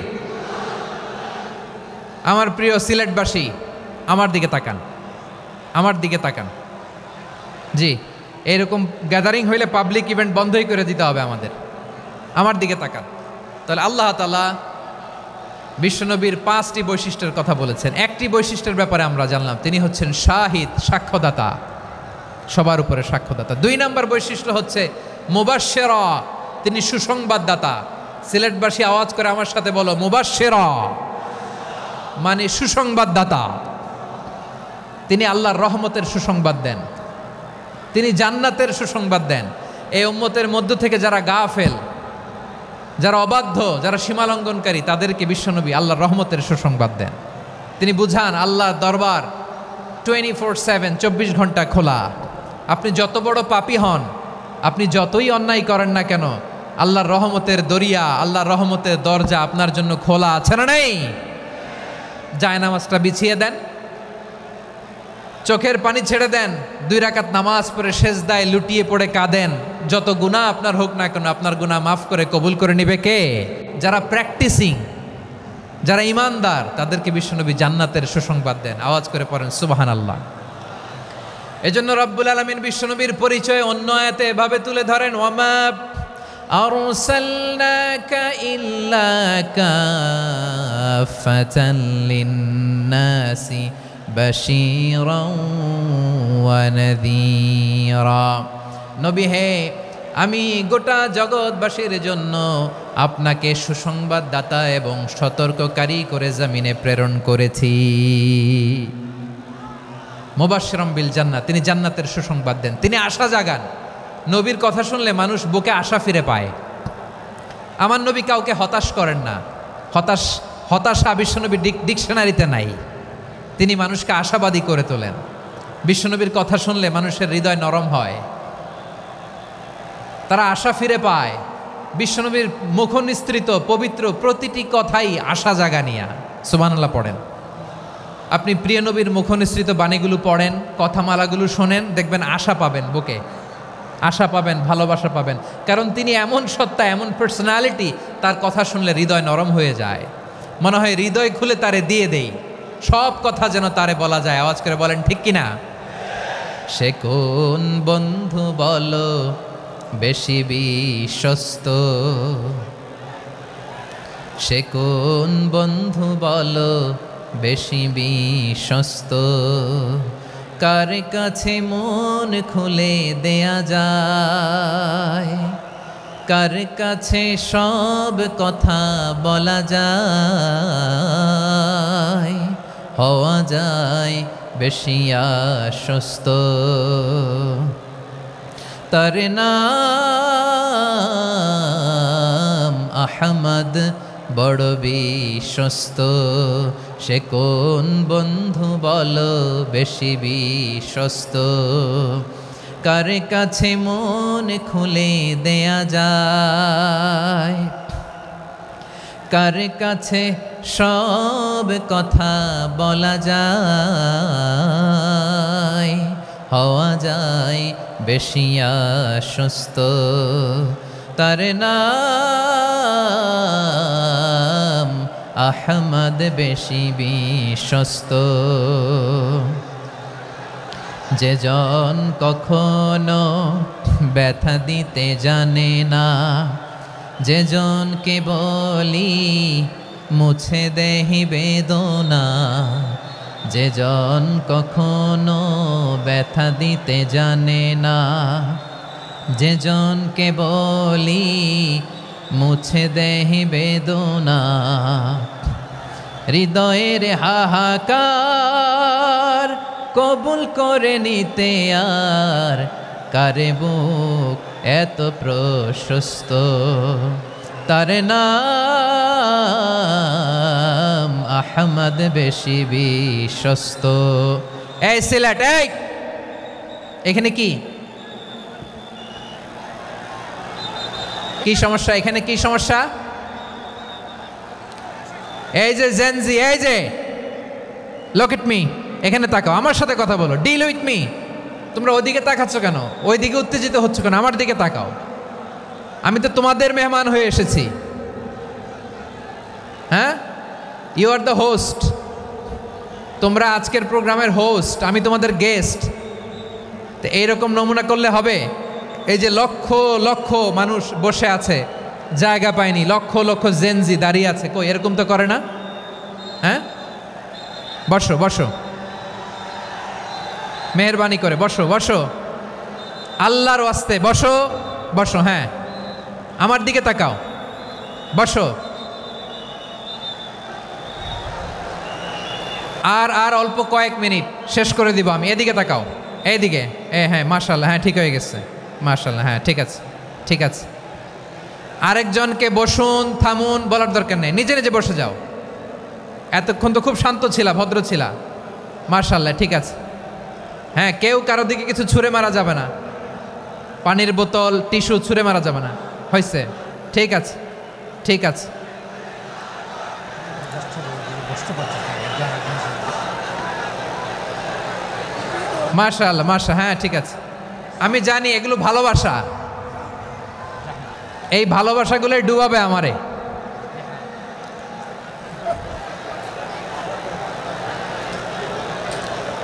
আমার প্রিয় সিলেটবাসী, আমার দিকে তাকান, আমার দিকে তাকান। জি, এরকম গ্যাদারিং হইলে পাবলিক ইভেন্ট বন্ধই করে দিতে হবে আমাদের। আমার দিকে তাকান। তাহলে আল্লাহ তাআলা বিশ্বনবীর 5টি বৈশিষ্ট্যের কথা বলেছেন। একটি বৈশিষ্ট্যের ব্যাপারে আমরা জানলাম, তিনি হচ্ছেন শাহিদ, সাক্ষ্যদাতা, সবার উপরে সাক্ষ্যদাতা। 2 নম্বর বৈশিষ্ট্য হচ্ছে মুবাশশিরা, তিনি সুসংবাদদাতা। সিলেটবাসী আওয়াজ করে আমার সাথে বলো, মুবাশশিরা মানে সুসংবাদদাতা। তিনি আল্লাহর রহমতের সুসংবাদ দেন, তিনি জান্নাতের সুসংবাদ দেন। এই উম্মতের মধ্য থেকে যারা গাফেল, যারা অবাধ্য, যারা সীমালঙ্ঘনকারী, তাদেরকে বিশ্বনবী আল্লাহর রহমতের সুসংবাদ দেন। তিনি বুঝান আল্লাহর দরবার 24/7, 24 ঘন্টা খোলা। আপনি যত বড় পাপী হন, আপনি যতই অন্যায় করেন না কেন, আল্লাহর রহমতের দরিয়া, আল্লাহর রহমতের দরজা আপনার জন্য খোলা আছে না নেই? জায়নামাজটা বিছিয়ে দেন, চোখের পানি ছেড়ে দেন, 2 রাকাত নামাজ পড়ে সেজদায় লুটিয়ে পড়ে কাঁদেন। যত গুনাহ আপনার হোক না কেন, আপনার গুনাহ মাফ করে কবুল করে নিবে কে? যারা প্র্যাকটিসিং, যারা ইমানদার, তাদেরকে বিশ্বনবী জান্নাতের সুসংবাদ দেন। আওয়াজ করে পড়েন সুবহানাল্লাহ। এজন্য রব্বুল আলামিন বিশ্বনবীর পরিচয় অন্য আয়াতে এভাবে তুলে ধরেন, ওয়ামা আরসালনাকা ইল্লা কাফাতান লিন্নাসি বাশীরাও ওয়া নাযীরা। নবী হে, আমি গোটা জগৎবাসীর জন্য আপনাকে সুসংবাদদাতা এবং সতর্ককারী করে জমিনে প্রেরণ করেছি। মুবাশশিরাম বিল জান্নাত, তিনি জান্নাতের সুসংবাদ দেন, তিনি আশা জাগান। নবীর কথা শুনলে মানুষ বুকে আশা ফিরে পায়। আমার নবী কাউকে হতাশ করেন না। হতাশা বিশ্বনবীর ডিকশনারিতে নাই। তিনি মানুষকে আশাবাদী করে তোলেন। বিশ্বনবীর কথা শুনলে মানুষের হৃদয় নরম হয়, তারা আশা ফিরে পায়। বিশ্বনবীর মুখনিসৃত পবিত্র প্রতিটি কথাই আশা জাগানিয়া। সুবহানাল্লাহ পড়েন। আপনি প্রিয় নবীর মুখনিসৃত বাণীগুলো পড়েন, কথামালাগুলো শোনেন, দেখবেন আশা পাবেন, বুকে আশা পাবেন, ভালোবাসা পাবেন। কারণ তিনি এমন সত্তা, এমন পার্সোনালিটি, তার কথা শুনলে হৃদয় নরম হয়ে যায়। মনে হয় হৃদয় খুলে তারে দিয়ে দেই, সব কথা যেন তারে বলা যায়। আওয়াজ করে বলেন ঠিক কিনা? সে কোন বন্ধু বলো বেশি বিশ্বস্ত, সে কোন বন্ধু বলো বেশি বিশ্বস্ত, কার কাছে মন খুলে দেয়া যায়, কার কাছে সব কথা বলা যায়, হওয়া যায় বেশি আশ্বস্ত। তার নাম আহমদ, বড় বিশ্বস্ত। সে কোন বন্ধু বলো বেশি বিশ্বস্ত, কার কাছে মন খুলে দেয়া যায়, কার কাছে সব কথা বলা যায়, হওয়া যায় বেশি আশ্বস্ত। তার নাম আহমদ, বেশি বিশ্বস্ত। যে জন কখনো ব্যথা দিতে জানে না, যে জনকে বলি মুছে দেহি বেদনা, যে জন কখনো ব্যথা দিতে জানে না, যে জনকে বলি মুছে দেহি বেদনা, হৃদয়ের হাহাকার কবুল করে নিতে আর কারে বুক এত প্রশস্ত। তার নাম আহমদ, বেশি বিশ্বস্ত। এই সিলেট, এই এখানে কি কি সমস্যা? এখানে কি সমস্যা? এই যে জেনজি, এই যে লুক এট মি, এখানে তাকাও, আমার সাথে কথা বলো, ডিল উইথ মি। তোমরা ওইদিকে তাকাচ্ছ কেন? ওইদিকে উত্তেজিত হচ্ছ কেন? আমার দিকে তাকাও। আমি তো তোমাদের মেহমান হয়ে এসেছি। হ্যাঁ, ইউ আর দ্য হোস্ট। তোমরা আজকের প্রোগ্রামের হোস্ট, আমি তোমাদের গেস্ট। তো এইরকম নমুনা করলে হবে? এই যে লক্ষ লক্ষ মানুষ বসে আছে, জায়গা পায়নি, লক্ষ লক্ষ জেনজি দাঁড়িয়ে আছে, কই এরকম তো করে না? হ্যাঁ, বসো বসো, মেহরবানি করে বসো বসো, আল্লাহর ওয়াস্তে বসো বসো। হ্যাঁ, আমার দিকে তাকাও, বসো। আর অল্প কয়েক মিনিট, শেষ করে দিব আমি। এদিকে তাকাও, এইদিকে। হ্যাঁ, মাশাআল্লাহ, হ্যাঁ ঠিক হয়ে গেছে, মাশাআল্লাহ, হ্যাঁ ঠিক আছে ঠিক আছে। আরেকজনকে বসুন, থামুন বলার দরকার নেই, নিজে নিজে বসে যাও। এতক্ষণ তো খুব শান্ত ছিলা, ভদ্র ছিলা, মাশাআল্লাহ ঠিক আছে। হ্যাঁ, কেউ কারো দিকে কিছু ছুঁড়ে মারা যাবে না, পানির বোতল টিস্যু ছুঁড়ে মারা যাবে না, হয়েছে? ঠিক আছে, ঠিক আছে। মাশাআল্লাহ, হ্যাঁ ঠিক আছে। আমি জানি এগুলো ভালোবাসা, এই ভালোবাসাগুলোই ডুবাবে আমারে।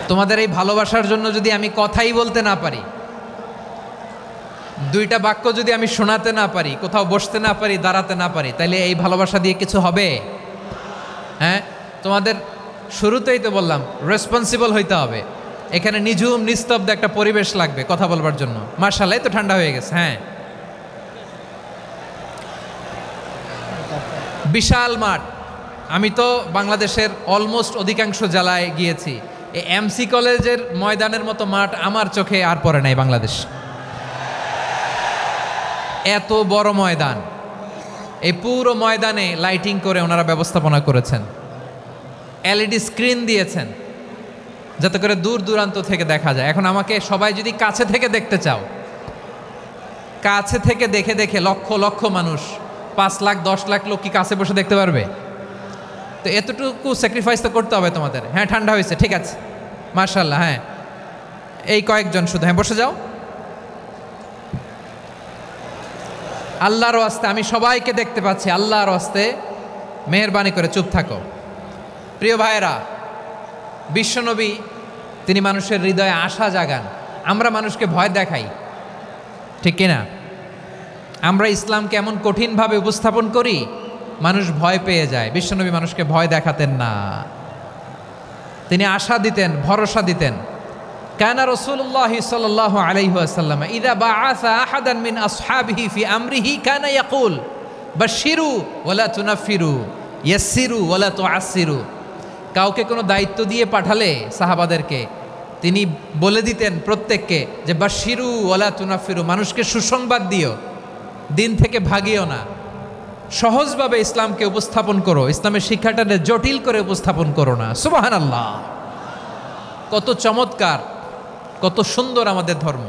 তোমাদের এই ভালোবাসার জন্য যদি আমি কথাই বলতে না পারি, দুইটা বাক্য যদি আমি শোনাতে না পারি, কোথাও বসতে না পারি, দাঁড়াতে না পারি, তাহলে এই ভালোবাসা দিয়ে কিছু হবে? হ্যাঁ, তোমাদের শুরুতেই তো বললাম রেসপন্সিবল হইতে হবে। এখানে নিঝুম নিস্তব্ধ একটা পরিবেশ লাগবে কথা বলবার জন্য। মাশাআল্লাহ, তো ঠান্ডা হয়ে গেছে। হ্যাঁ, বিশাল মাঠ। আমি তো বাংলাদেশের অলমোস্ট অধিকাংশ জেলায় গিয়েছি, এই এমসি কলেজের ময়দানের মতো মাঠ আমার চোখে আর পড়ে নাই বাংলাদেশ। এত বড় ময়দান, এই পুরো ময়দানে লাইটিং করে ওনারা ব্যবস্থাপনা করেছেন, এলইডি স্ক্রিন দিয়েছেন যাতে করে দূর দূরান্ত থেকে দেখা যায়। এখন আমাকে সবাই যদি কাছে থেকে দেখতে চাও, কাছে থেকে দেখে দেখে লক্ষ লক্ষ মানুষ, 5 লাখ 10 লাখ লোক কি কাছে বসে দেখতে পারবে? তো এতটুকু স্যাক্রিফাইস তো করতে হবে তোমাদের। হ্যাঁ, ঠান্ডা হয়েছে, ঠিক আছে, মাশাআল্লাহ। হ্যাঁ, এই কয়েকজন শুধু, হ্যাঁ বসে যাও। আল্লাহর ওয়াস্তে আমি সবাইকে দেখতে পাচ্ছি, আল্লাহর ওয়াস্তে মেহেরবানি করে চুপ থাকো। প্রিয় ভাইয়েরা, বিশ্বনবী তিনি মানুষের হৃদয়ে আশা জাগান। আমরা মানুষকে ভয় দেখাই, ঠিক কিনা? আমরা ইসলামকে এমন কঠিনভাবে উপস্থাপন করি, মানুষ ভয় পেয়ে যায়। বিশ্বনবী মানুষকে ভয় দেখাতেন না, তিনি আশা দিতেন, ভরসা দিতেন। কানা রাসূলুল্লাহ সাল্লাল্লাহু আলাইহি ওয়াসাল্লাম ইযা বাআসা আহাদান মিন আসহাবিহি ফি আমরিহি কানা ইয়াকুল বাশশিরু ওয়ালা তুনাফিরু ইয়াসসিরু ওয়ালা তুআসসিরু। কাউকে কোনো দায়িত্ব দিয়ে পাঠালে সাহাবাদেরকে তিনি বলে দিতেন প্রত্যেককে যে বাশশিরু ওয়ালা তুনাফিরু, মানুষকে সুসংবাদ দিও, দিন থেকে ভাগিও না, সহজভাবে ইসলামকে উপস্থাপন করো, ইসলামের শিক্ষাটাকে জটিল করে উপস্থাপন করো না। সুবহানাল্লাহ, কত চমৎকার, কত সুন্দর আমাদের ধর্ম।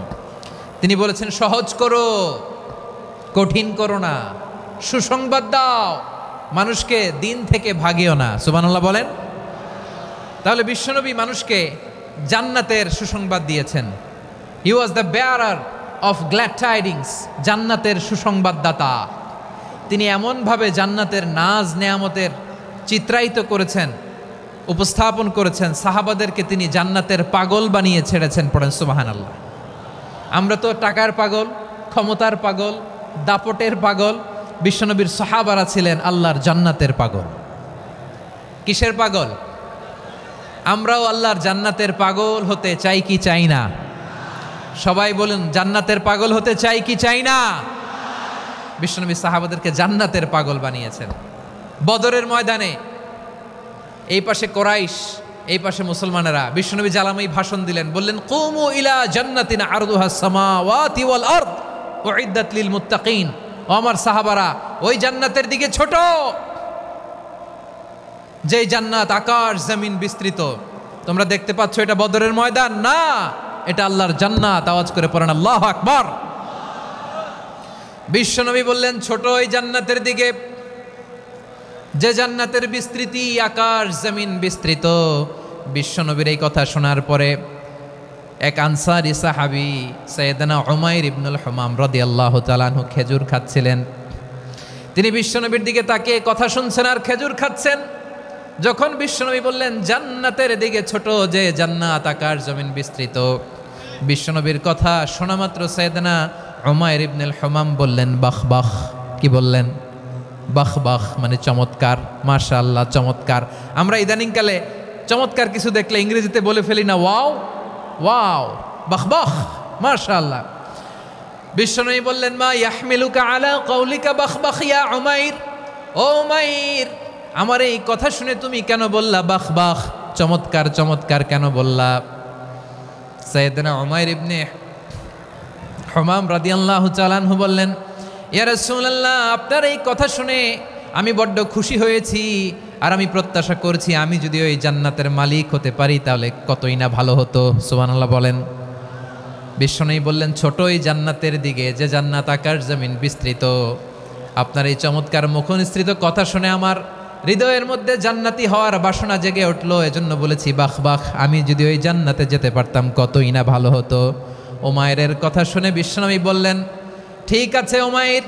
তিনি বলেছেন সহজ করো, কঠিন করো না, সুসংবাদ দাও, মানুষকে দিন থেকে ভাগিও না। সুবহানাল্লাহ বলেন। তাহলে বিশ্বনবী মানুষকে জান্নাতের সুসংবাদ দিয়েছেন। He was the bearer of glad tidings, জান্নাতের সুসংবাদদাতা। তিনি এমনভাবে জান্নাতের নাজ নেয়ামতের চিত্রায়িত করেছেন, উপস্থাপন করেছেন, সাহাবাদেরকে তিনি জান্নাতের পাগল বানিয়ে ছেড়েছেন। পড়েন সুবহানাল্লাহ। আমরা তো টাকার পাগল, ক্ষমতার পাগল, দাপটের পাগল। বিশ্বনবীর সাহাবারা ছিলেন আল্লাহর জান্নাতের পাগল। কিসের পাগল? আমরাও আল্লাহর জান্নাতের পাগল হতে চাই কি চাই না? সবাই বলুন, জান্নাতের পাগল হতে চাই কি চাই না? বিশ্বনবী সাহাবাদেরকে জান্নাতের পাগল বানিয়েছেন। বদরের ময়দানে এই পাশে কোরাইশ, এই পাশে মুসলমানেরা, বিশ্বনবী জালামাই ভাষণ দিলেন, বললেন কুমু ইলা জান্নাতিন আরদুহাস সামাওয়াতি ওয়াল আরদ উইদ্দাত লিল মুত্তাকিন। ও আমার সাহাবারা, ওই জান্নাতের দিকে ছোট, যেই জান্নাত আকাশ জমিন বিস্তৃত। তোমরা দেখতে পাচ্ছ এটা বদরের ময়দান না, এটা আল্লাহর জান্নাত। আওয়াজ করে পড়েন আল্লাহু আকবার। বিশ্বনবী বললেন ছোট ওই জান্নাতের দিকে, যে জান্নাতের বিস্তৃতি আকাশ জমিন বিস্তৃত। বিশ্বনবীর এই কথা শোনার পরে এক আনসারী সাহাবী সাইয়েদনা উমাইর ইবনুল হুমাম রাদিয়াল্লাহু তাআলা আনহু খেজুর খাচ্ছিলেন। তিনি বিশ্বনবীর দিকে তাকিয়ে কথা শুনছেন আর খেজুর খাচ্ছেন। যখন বিশ্বনবী বললেন জান্নাতের দিকে ছোট, যে জান্নাত আকাশ জমিন বিস্তৃত, বিশ্বনবীর কথা শোনা মাত্র সাইয়েদনা উমাইর ইবনুল হুমাম বললেন বাহ বাহ। কি বললেন? বাহ বাহ, মানে চমৎকার, মাশাআল্লাহ চমৎকার। আমরা ইদানিংকালে চমৎকার কিছু দেখলে ইংরেজিতে বলে ফেলি না, ওয়াও ওয়াও, বাহ বাহ, মাশাআল্লাহ। বিশ্বনবী বললেন মা ইয়াহমিলুকা আলা কওলিকা বাহ বাহ ইয়া উমাইর। ও উমাইর, আমার এই কথা শুনে তুমি কেন বললা বাহ বাহ, চমৎকার চমৎকার কেন বললা? সাইয়েদনা উমাইর ইবনে হুমাম রাদিয়াল্লাহু তাআলা আনহু বললেন ইয়া রাসূলুল্লাহ, আপনার এই কথা শুনে আমি বড্ড খুশি হয়েছি, আর আমি প্রত্যাশা করছি আমি যদি ওই জান্নাতের মালিক হতে পারি তাহলে কতই না ভালো হতো। সুবহানাল্লাহ বলেন। বিশ্বনবী বললেন, ছোটই জান্নাতের দিকে, যে জান্নাত আকাশ জমিন বিস্তৃত। আপনার এই চমৎকার মুখনিসৃত কথা শুনে আমার হৃদয়ের মধ্যে জান্নাতি হওয়ার বাসনা জেগে উঠলো। এজন্য বলেছি, বাহ বাহ, আমি যদি ওই জান্নাতে যেতে পারতাম কতই না ভালো হতো। উমাইরের কথা শুনে বিশ্বনবী বললেন, ঠিক আছে উমাইর,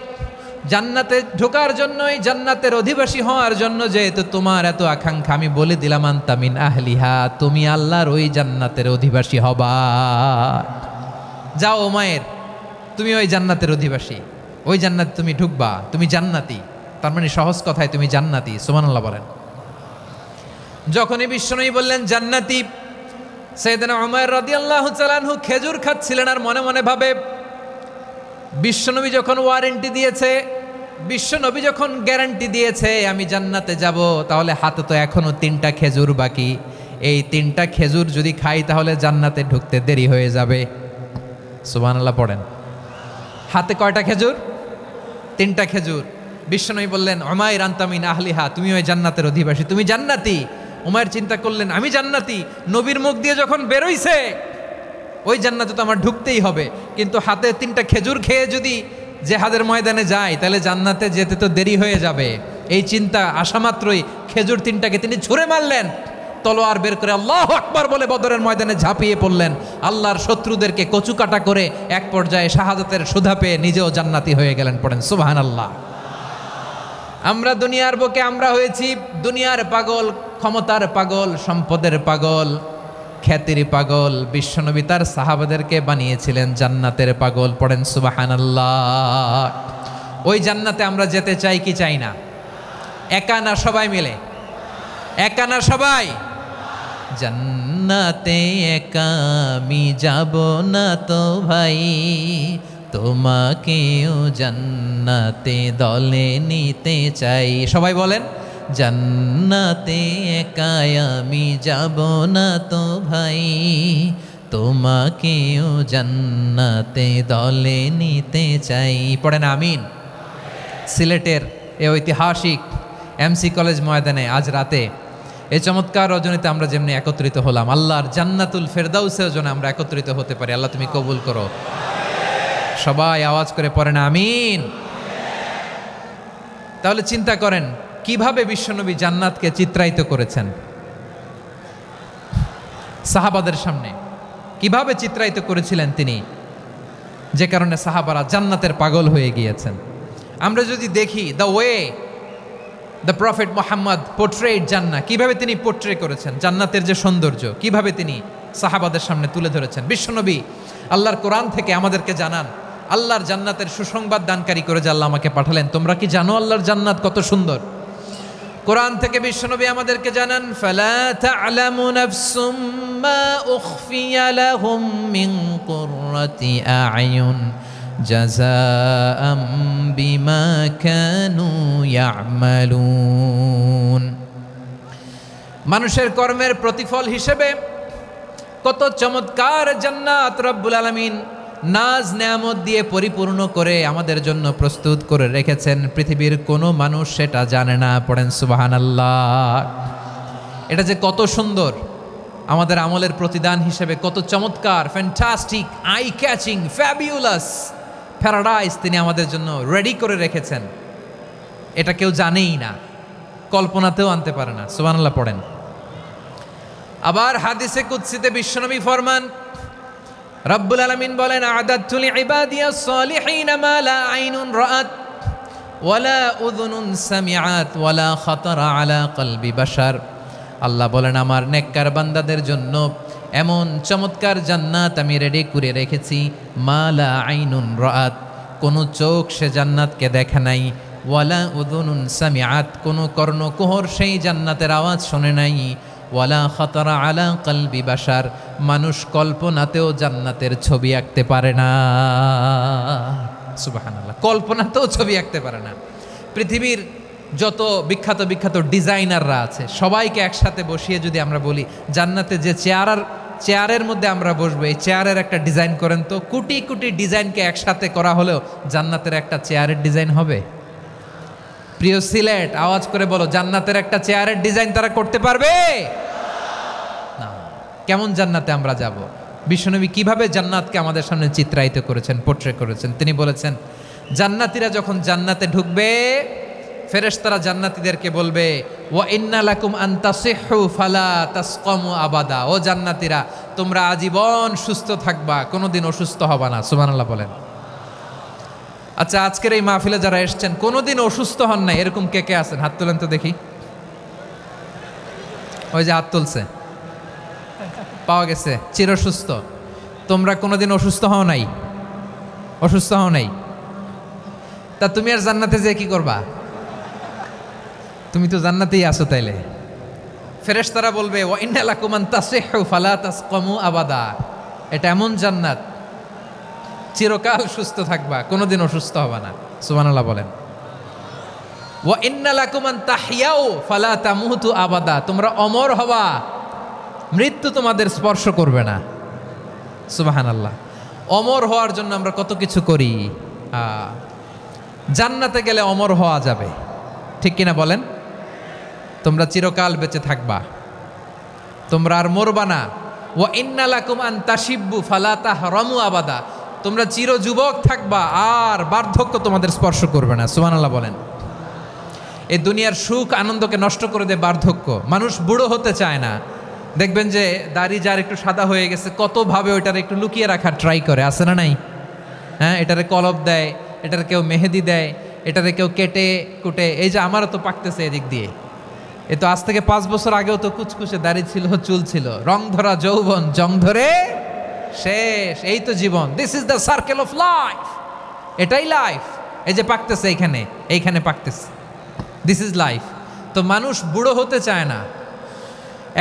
জান্নাতে ঢোকার জন্যই, জান্নাতের অধিবাসী হওয়ার জন্য যেহেতু তোমার এত আকাঙ্ক্ষা, আমি বলে দিলাম আনতা মিন আহলিহা, তুমি আল্লাহর ওই জান্নাতের অধিবাসী হবা। যাও উমাইর, তুমি ওই জান্নাতের অধিবাসী, ওই জান্নাতে তুমি ঢুকবা, তুমি জান্নাতি। তার মানে সহজ কথায় তুমি জান্নাতি। সুবহানাল্লাহ বলেন। যখনই বিশ্বনবী বললেন জান্নাতি, সাইয়েদনা উমর রাদিয়াল্লাহু তাআলা আনহু খেজুর খাচ্ছিলেন আর মনে মনে ভাবে, বিশ্বনবী যখন ওয়ারেন্টি দিয়েছে, বিশ্বনবী যখন গ্যারান্টি দিয়েছে আমি জান্নাতে যাব, তাহলে হাতে তো এখনো 3টা খেজুর বাকি। এই 3টা খেজুর যদি খাই তাহলে জান্নাতে ঢুকতে দেরি হয়ে যাবে। সুবহানাল্লাহ পড়েন। হাতে কয়টা খেজুর? 3টা খেজুর। বিশ্বনবী বললেন, উমাইর আনতা মিন আহলিহা, তুমি ওই জান্নাতের অধিবাসী, তুমি জান্নাতি। উমাইর চিন্তা করলেন, আমি জান্নাতি, নবীর মুখ দিয়ে যখন বেরোইছে ওই জান্নাতে তো আমার ঢুকতেই হবে, কিন্তু হাতে 3টা খেজুর খেয়ে যদি জেহাদের ময়দানে যাই তাহলে জান্নাতে যেতে তো দেরি হয়ে যাবে। এই চিন্তা আসা মাত্রই খেজুর 3টাকে তিনি ছুঁড়ে মারলেন, তলোয়ার বের করে আল্লাহু আকবার বলে বদরের ময়দানে ঝাঁপিয়ে পড়লেন। আল্লাহর শত্রুদেরকে কচুকাটা করে এক পর্যায়ে শাহাদাতের সুধা পেয়ে নিজেও জান্নাতি হয়ে গেলেন। পড়েন সুবহানাল্লাহ। আমরা দুনিয়ার বুকে আমরা হয়েছি দুনিয়ার পাগল, ক্ষমতার পাগল, সম্পদের পাগল, খ্যাতির পাগল। বিশ্বনবী তার সাহাবাদেরকে বানিয়েছিলেন জান্নাতের পাগল। পড়েন সুবহানাল্লাহ। ওই জান্নাতে আমরা যেতে চাই কি চাই না? একা না সবাই মিলে? একা না সবাই? জান্নাতে একা আমি যাব না তো ভাই, তোমাকেও জান্নাতে দলে নিতে চাই। সবাই বলেন, জান্নাতে একা আমি যাব না তো ভাই, তোমাকেও জান্নাতে দলে নিতে চাই। পড়েন আমিন। সিলেটের এ ঐতিহাসিক এমসি কলেজ ময়দানে আজ রাতে এই চমৎকার রজনীতে আমরা যেমনি একত্রিত হলাম, আল্লাহর জান্নাতুল ফেরদাউসের জন্য আমরা একত্রিত হতে পারি। আল্লাহ তুমি কবুল করো। সবাই আওয়াজ করে পড়েন আমিন। তাহলে চিন্তা করেন কিভাবে বিশ্বনবী জান্নাতকে চিত্রায়িত করেছেন সাহাবাদের সামনে, কিভাবে চিত্রায়িত করেছিলেন তিনি, যে কারণে সাহাবারা জান্নাতের পাগল হয়ে গিয়েছেন। আমরা যদি দেখি the way the prophet Muhammad portrait জান্নাত, কিভাবে তিনি পোর্ট্রে করেছেন জান্নাতের যে সৌন্দর্য, কিভাবে তিনি সাহাবাদের সামনে তুলে ধরেছেন। বিশ্বনবী আল্লাহর কোরআন থেকে আমাদেরকে জানান, আল্লাহর জান্নাতের সুসংবাদ দানকারী করে যে আল্লাহ আমাকে পাঠালেন। তোমরা কি জানো আল্লাহর জান্নাত কত সুন্দর? কোরআন থেকে বিশ্বনবী আমাদেরকে জানান, ফালা তা'লামু নাফসুম মা উখফিয়া লাহুম মিন কুররাতি আ'য়ুন জাযাআম বিমা কানু ইয়া'মালুন। মানুষের কর্মের প্রতিফল হিসেবে কত চমৎকার জান্নাত রব্বুল আলামিন নাজ নেয়ামত দিয়ে পরিপূর্ণ করে আমাদের জন্য প্রস্তুত করে রেখেছেন। পৃথিবীর কোনো মানুষ সেটা জানে না। পড়েন সুবহানাল্লাহ। এটা যে কত সুন্দর, আমাদের আমলের প্রতিদান হিসেবে কত চমৎকার, fantastic, eye catching, fabulous paradise তিনি আমাদের জন্য রেডি করে রেখেছেন। এটা কেউ জানেই না, কল্পনাতেও আনতে পারে না। সুবহানাল্লাহ পড়েন। আবার হাদিসে কুদসিতে বিশ্বনবী ফরমান, রব্বুল আলামিন বলেন, আ'দাদতু লিইবাদিয়াস সালিহিন মা লা আইনুন রাআত ওয়ালা উযুনুন সামিআত ওয়ালা খাতারা আলা কলবি বাশার। আল্লাহ বলেন, আমার নেককার বান্দাদের জন্য এমন চমৎকার জান্নাত আমি রেডি করে রেখেছি, মা লা আইনুন রাআত, কোনো চোখ সে জান্নাতকে দেখে নাই, ওয়ালা উযুনুন সামিআত, কোনো কর্ণকুহর সেই জান্নাতের আওয়াজ শোনে নাই, ওয়ালা খাতারা আলা কলবি বাশার, মানুষ কল্পনাতেও জান্নাতের ছবি আঁকতে পারে না। সুবহানাল্লাহ, কল্পনাতেও ছবি আঁকতে পারে না। পৃথিবীর যত বিখ্যাত বিখ্যাত ডিজাইনাররা আছে সবাইকে একসাথে বসিয়ে যদি আমরা বলি জান্নাতে যে চেয়ারের মধ্যে আমরা বসবো, এই চেয়ারের একটা ডিজাইন করেন তো, কোটি কোটি ডিজাইনকে একসাথে করা হলেও জান্নাতের একটা চেয়ারের ডিজাইন হবে? প্রিয় সিলেট, আওয়াজ করে বলো, জান্নাতের একটা চেয়ারের ডিজাইন তারা করতে পারবে না। কেমন জান্নাতে আমরা যাব? বিশ্বনবী কিভাবে জান্নাতকে আমাদের সামনে চিত্রায়িত করেছেন, পোট্রে করেছেন। তিনি বলেছেন, জান্নাতীরা যখন জান্নাতে ঢুকবে, ফেরেশতারা জান্নাতীদেরকে বলবে, ওয়া ইন্না লাকুম আন তাসিহু ফালা তাসকামু আবাদা। ও জান্নাতীরা, তোমরা আজীবন সুস্থ থাকবা, কোনোদিন অসুস্থ হবা না। সুবহানাল্লাহ বলেন। আচ্ছা, আজকের এই মাহফিলে যারা এসেছেন কোনোদিন অসুস্থ হন নাই, এরকম কে কে আছেন? হাত তোলেন তো দেখি। ওই যে হাত তুলছে, পাওয়া গেছে, চিরসুস্থ। তোমরা কোনোদিন অসুস্থ হও নাই? অসুস্থ হও নাই? তা তুমি আর জান্নাতে যে কি করবা? তুমি তো জান্নাতেই আছো তাইলে। ফেরেশতারা বলবে, ওয়া ইন্না লাকুম আন তাসিহু ফালা তাসকামু আবাদা। এটা এমন জান্নাত, চিরকাল সুস্থ থাকবা, কোনোদিন অসুস্থ হবা না। সুবহানাল্লাহ বলেন। ওয়া ইন্না লাকুম আন তাহইয়াউ ফালা তামুতু আবাদা। তোমরা অমর হবা, মৃত্যু তোমাদের স্পর্শ করবে না। সুবহানাল্লাহ। অমর হওয়ার জন্য আমরা কত কিছু করি। জান্নাতে গেলে অমর হওয়া যাবে, ঠিক কিনা বলেন? তোমরা চিরকাল বেঁচে থাকবা, তোমরা আর মরবা না। ওয়া ইন্না লাকুম আন তাশিব্বু ফালা তাহরামু আবাদা। তোমরা চির যুবক থাকবা, আর বার্ধক্য তোমাদের স্পর্শ করবে না। সুবহানাল্লাহ বলেন। এই দুনিয়ার সুখ আনন্দকে নষ্ট করে দেয় বার্ধক্য। মানুষ বুড়ো হতে চায় না। দেখবেন যে দাড়ি যার একটু সাদা হয়ে গেছে, কতভাবে ওইটার একটু লুকিয়ে রাখার ট্রাই করে, আছে না নাই? হ্যাঁ, এটারে কলপ দেয়, এটার কেউ মেহেদি দেয়, এটারে কেউ কেটে কুটে। এই যে আমারও তো পাকতেছে এদিক দিয়ে। এ তো আজ থেকে 5 বছর আগেও তো কুচকুচে দাড়ি ছিল, চুল ছিল, রং ধরা যৌবন, জং ধরে শেষ। এই তো জীবন। This is the circle of life. এটাই লাইফ। এই যে পাকতেছে এইখানে, এইখানে পাকতেছে, দিস ইজ লাইফ। তো মানুষ বুড়ো হতে চায় না।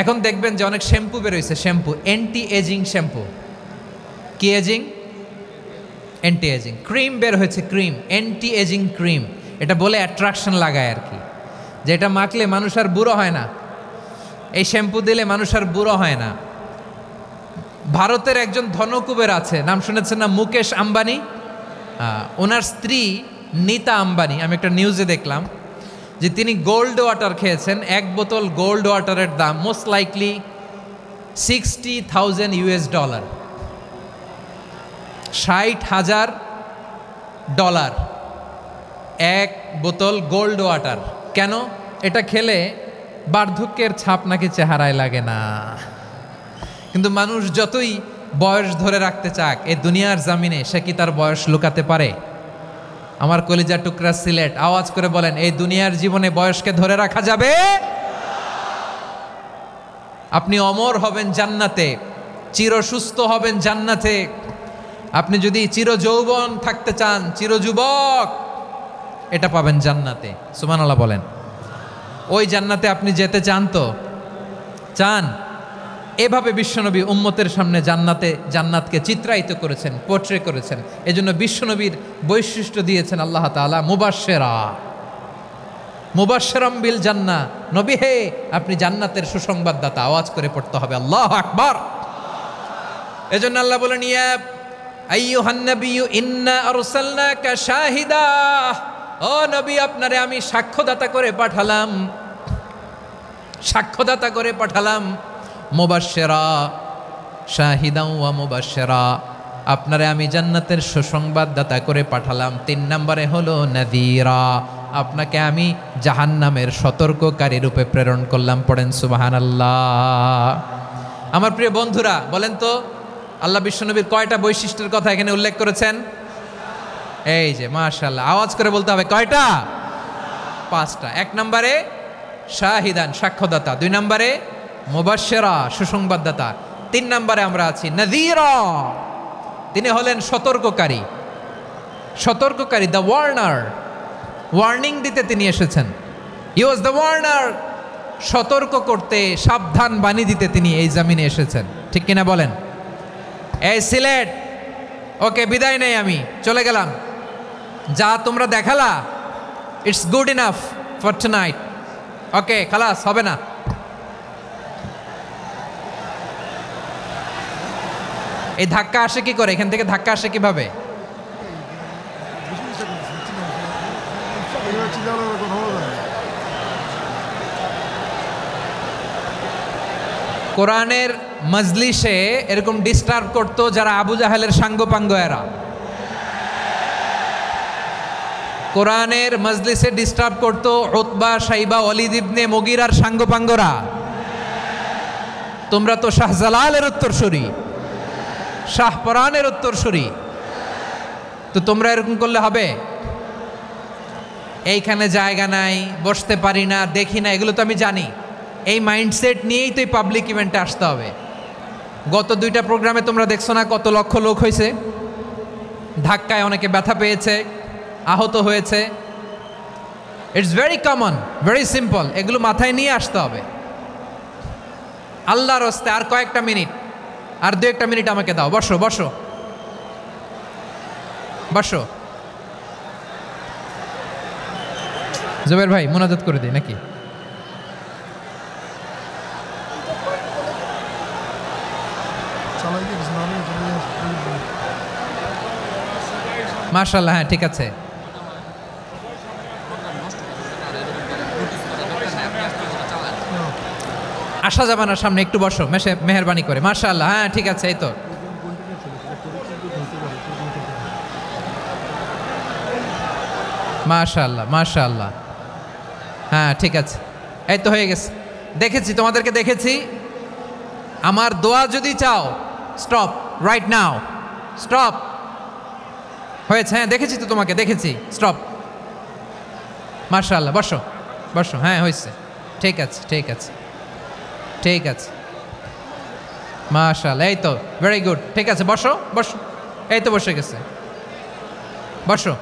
এখন দেখবেন যে অনেক শ্যাম্পু বেরোইছে, শ্যাম্পু, অ্যান্টি এজিং শ্যাম্পু। কি এজিং? Anti ageing. ক্রিম বের হয়েছে, ক্রিম, অ্যান্টি এজিং ক্রিম। এটা বলে অ্যাট্রাকশন লাগায় আর কি, যে এটা মাখলে মানুষ আর বুড়ো হয় না, এই শ্যাম্পু দিলে মানুষ আর বুড়ো হয় না। ভারতের একজন ধনকুবের আছে, নাম শুনেছেন না? মুকেশ আম্বানি। ওনার স্ত্রী নীতা আম্বানি, আমি একটা নিউজে দেখলাম যে তিনি গোল্ড ওয়াটার খেয়েছেন। 1 বোতল গোল্ড ওয়াটারের দাম মোস্ট লাইকলি $60,000, $60,000 1 বোতল গোল্ড ওয়াটার। কেন? এটা খেলে বার্ধক্যের ছাপ নাকি চেহারায় লাগে না। কিন্তু মানুষ যতই বয়স ধরে রাখতে চাক এই দুনিয়ার জামিনে, সে কি তার বয়স লুকাতে পারে? আমার কলিজা টুকরা সিলেট, আওয়াজ করে বলেন, এই দুনিয়ার জীবনে বয়সকে ধরে রাখা যাবে? আপনি অমর হবেন জান্নাতে, চির সুস্থ হবেন জান্নাতে। আপনি যদি চির যৌবন থাকতে চান, চির যুবক, এটা পাবেন জান্নাতে। সুবহানাল্লাহ বলেন। ওই জান্নাতে আপনি যেতে চান তো? চান? এভাবে বিশ্বনবী উম্মতের সামনে জান্নাতকে চিত্রায়িত করেছেন, পোট্রে করেছেন। এজন্য বিশ্বনবীর বৈশিষ্ট্য দিয়েছেন আল্লাহ তাআলা মুবাশশিরাম বিল জান্নাহ। নবী হে, আপনি জান্নাতের সুসংবাদদাতা। আওয়াজ করে পড়তে হবে আল্লাহু আকবার। এজন্য আল্লাহ বলেন, ইয়া আইয়ুহান নাবিয়্যু ইন্না আরসালনাকা শাহিদা। ও নবী, আপনারে আমি সাক্ষ্যদাতা করে পাঠালাম, সাক্ষ্যদাতা করে পাঠালাম। মুবাশশিরা, শাহিদাও ওয়া মুবাশশিরা, আপনারে আমি জান্নাতের সুসংবাদদাতা করে পাঠালাম। 3 নম্বরে হলো নাযীরা, আপনাকে আমি জাহান্নামের সতর্ককারী রূপে প্রেরণ করলাম। পড়েন সুবহানাল্লাহ। আমার প্রিয় বন্ধুরা, বলেন তো আল্লাহ বিশ্বনবীর কয়টা বৈশিষ্ট্যের কথা এখানে উল্লেখ করেছেন? এই যে মাশাআল্লাহ, আওয়াজ করে বলতে হবে, কয়টা? 5টা। 1 নম্বরে শাহিদান, সাক্ষ্যদাতা। 2 নম্বরে মুবাশশিরা, সুসংবাদদাতা। 3 নম্বরে আমরা আছি নাযীরা, তিনি হলেন সতর্ককারী। সতর্ককারী, দ্য ওয়ার্নার, ওয়ার্নিং দিতে তিনি এসেছেন। হি ওয়াজ দ্য ওয়ার্নার, সতর্ক করতে, সাবধান বাণী দিতে তিনি এই জামিনে এসেছেন। ঠিক কিনা বলেন? এই সিলেট, ওকে, বিদায় নেই, আমি চলে গেলাম। যা তোমরা দেখালা, it's good enough for tonight. Okay, খালাস, হবে না। এই ধাক্কা আসে কি করে? এখান থেকে ধাক্কা আসে কিভাবে? কোরআনের মজলিসে এরকম ডিস্টার্ব করতো যারা আবু জাহেলের সাঙ্গপাঙ্গ এরা। কোরআনের মজলিসে ডিস্টার্ব করতো উতবা, শাইবা, ওয়ালিদ ইবনে মুগীরার সাঙ্গপাঙ্গরা। তোমরা তো শাহজালালের উত্তরসূরি, শাহপরানের উত্তরসূরি, তো তোমরা এরকম করলে হবে? এইখানে জায়গা নাই, বসতে পারি না, দেখি না, এগুলো তো আমি জানি। এই মাইন্ডসেট নিয়েই তো এই পাবলিক ইভেন্টে আসতে হবে। গত 2টা প্রোগ্রামে তোমরা দেখছো না কত লক্ষ লোক হয়েছে, ধাক্কায় অনেকে ব্যথা পেয়েছে, আহত হয়েছে। It's very common, very simple, এগুলো মাথায় নিয়ে আসতে হবে। আল্লাহর রাস্তায় আর কয়েকটা মিনিট, আর 2-1 মিনিট আমাকে দাও। বসো বসো বসো। জুবের ভাই মুনাজাত করে দিই নাকি? মাশাআল্লাহ, হ্যাঁ ঠিক আছে। আসা যাবে না সামনে, একটু বসো মেহেরবানি করে। মাশাআল্লাহ, হ্যাঁ ঠিক আছে। এই তো মাশাআল্লাহ মাশাআল্লাহ, হ্যাঁ ঠিক আছে, এই তো হয়ে গেছে। দেখেছি, তোমাদেরকে দেখেছি। আমার দোয়া যদি চাও, স্টপ রাইট নাও, স্টপ। হয়েছে, হ্যাঁ দেখেছি তো তোমাকে, দেখেছি, স্টপ। মাশাআল্লাহ, বসো বসো, হ্যাঁ হয়েছে, ঠিক আছে ঠিক আছে ঠিক আছে। মাশাআল্লাহ, এই তো ভেরি গুড, ঠিক আছে, বসো বসো। এই তো বসে গেছে, বসো।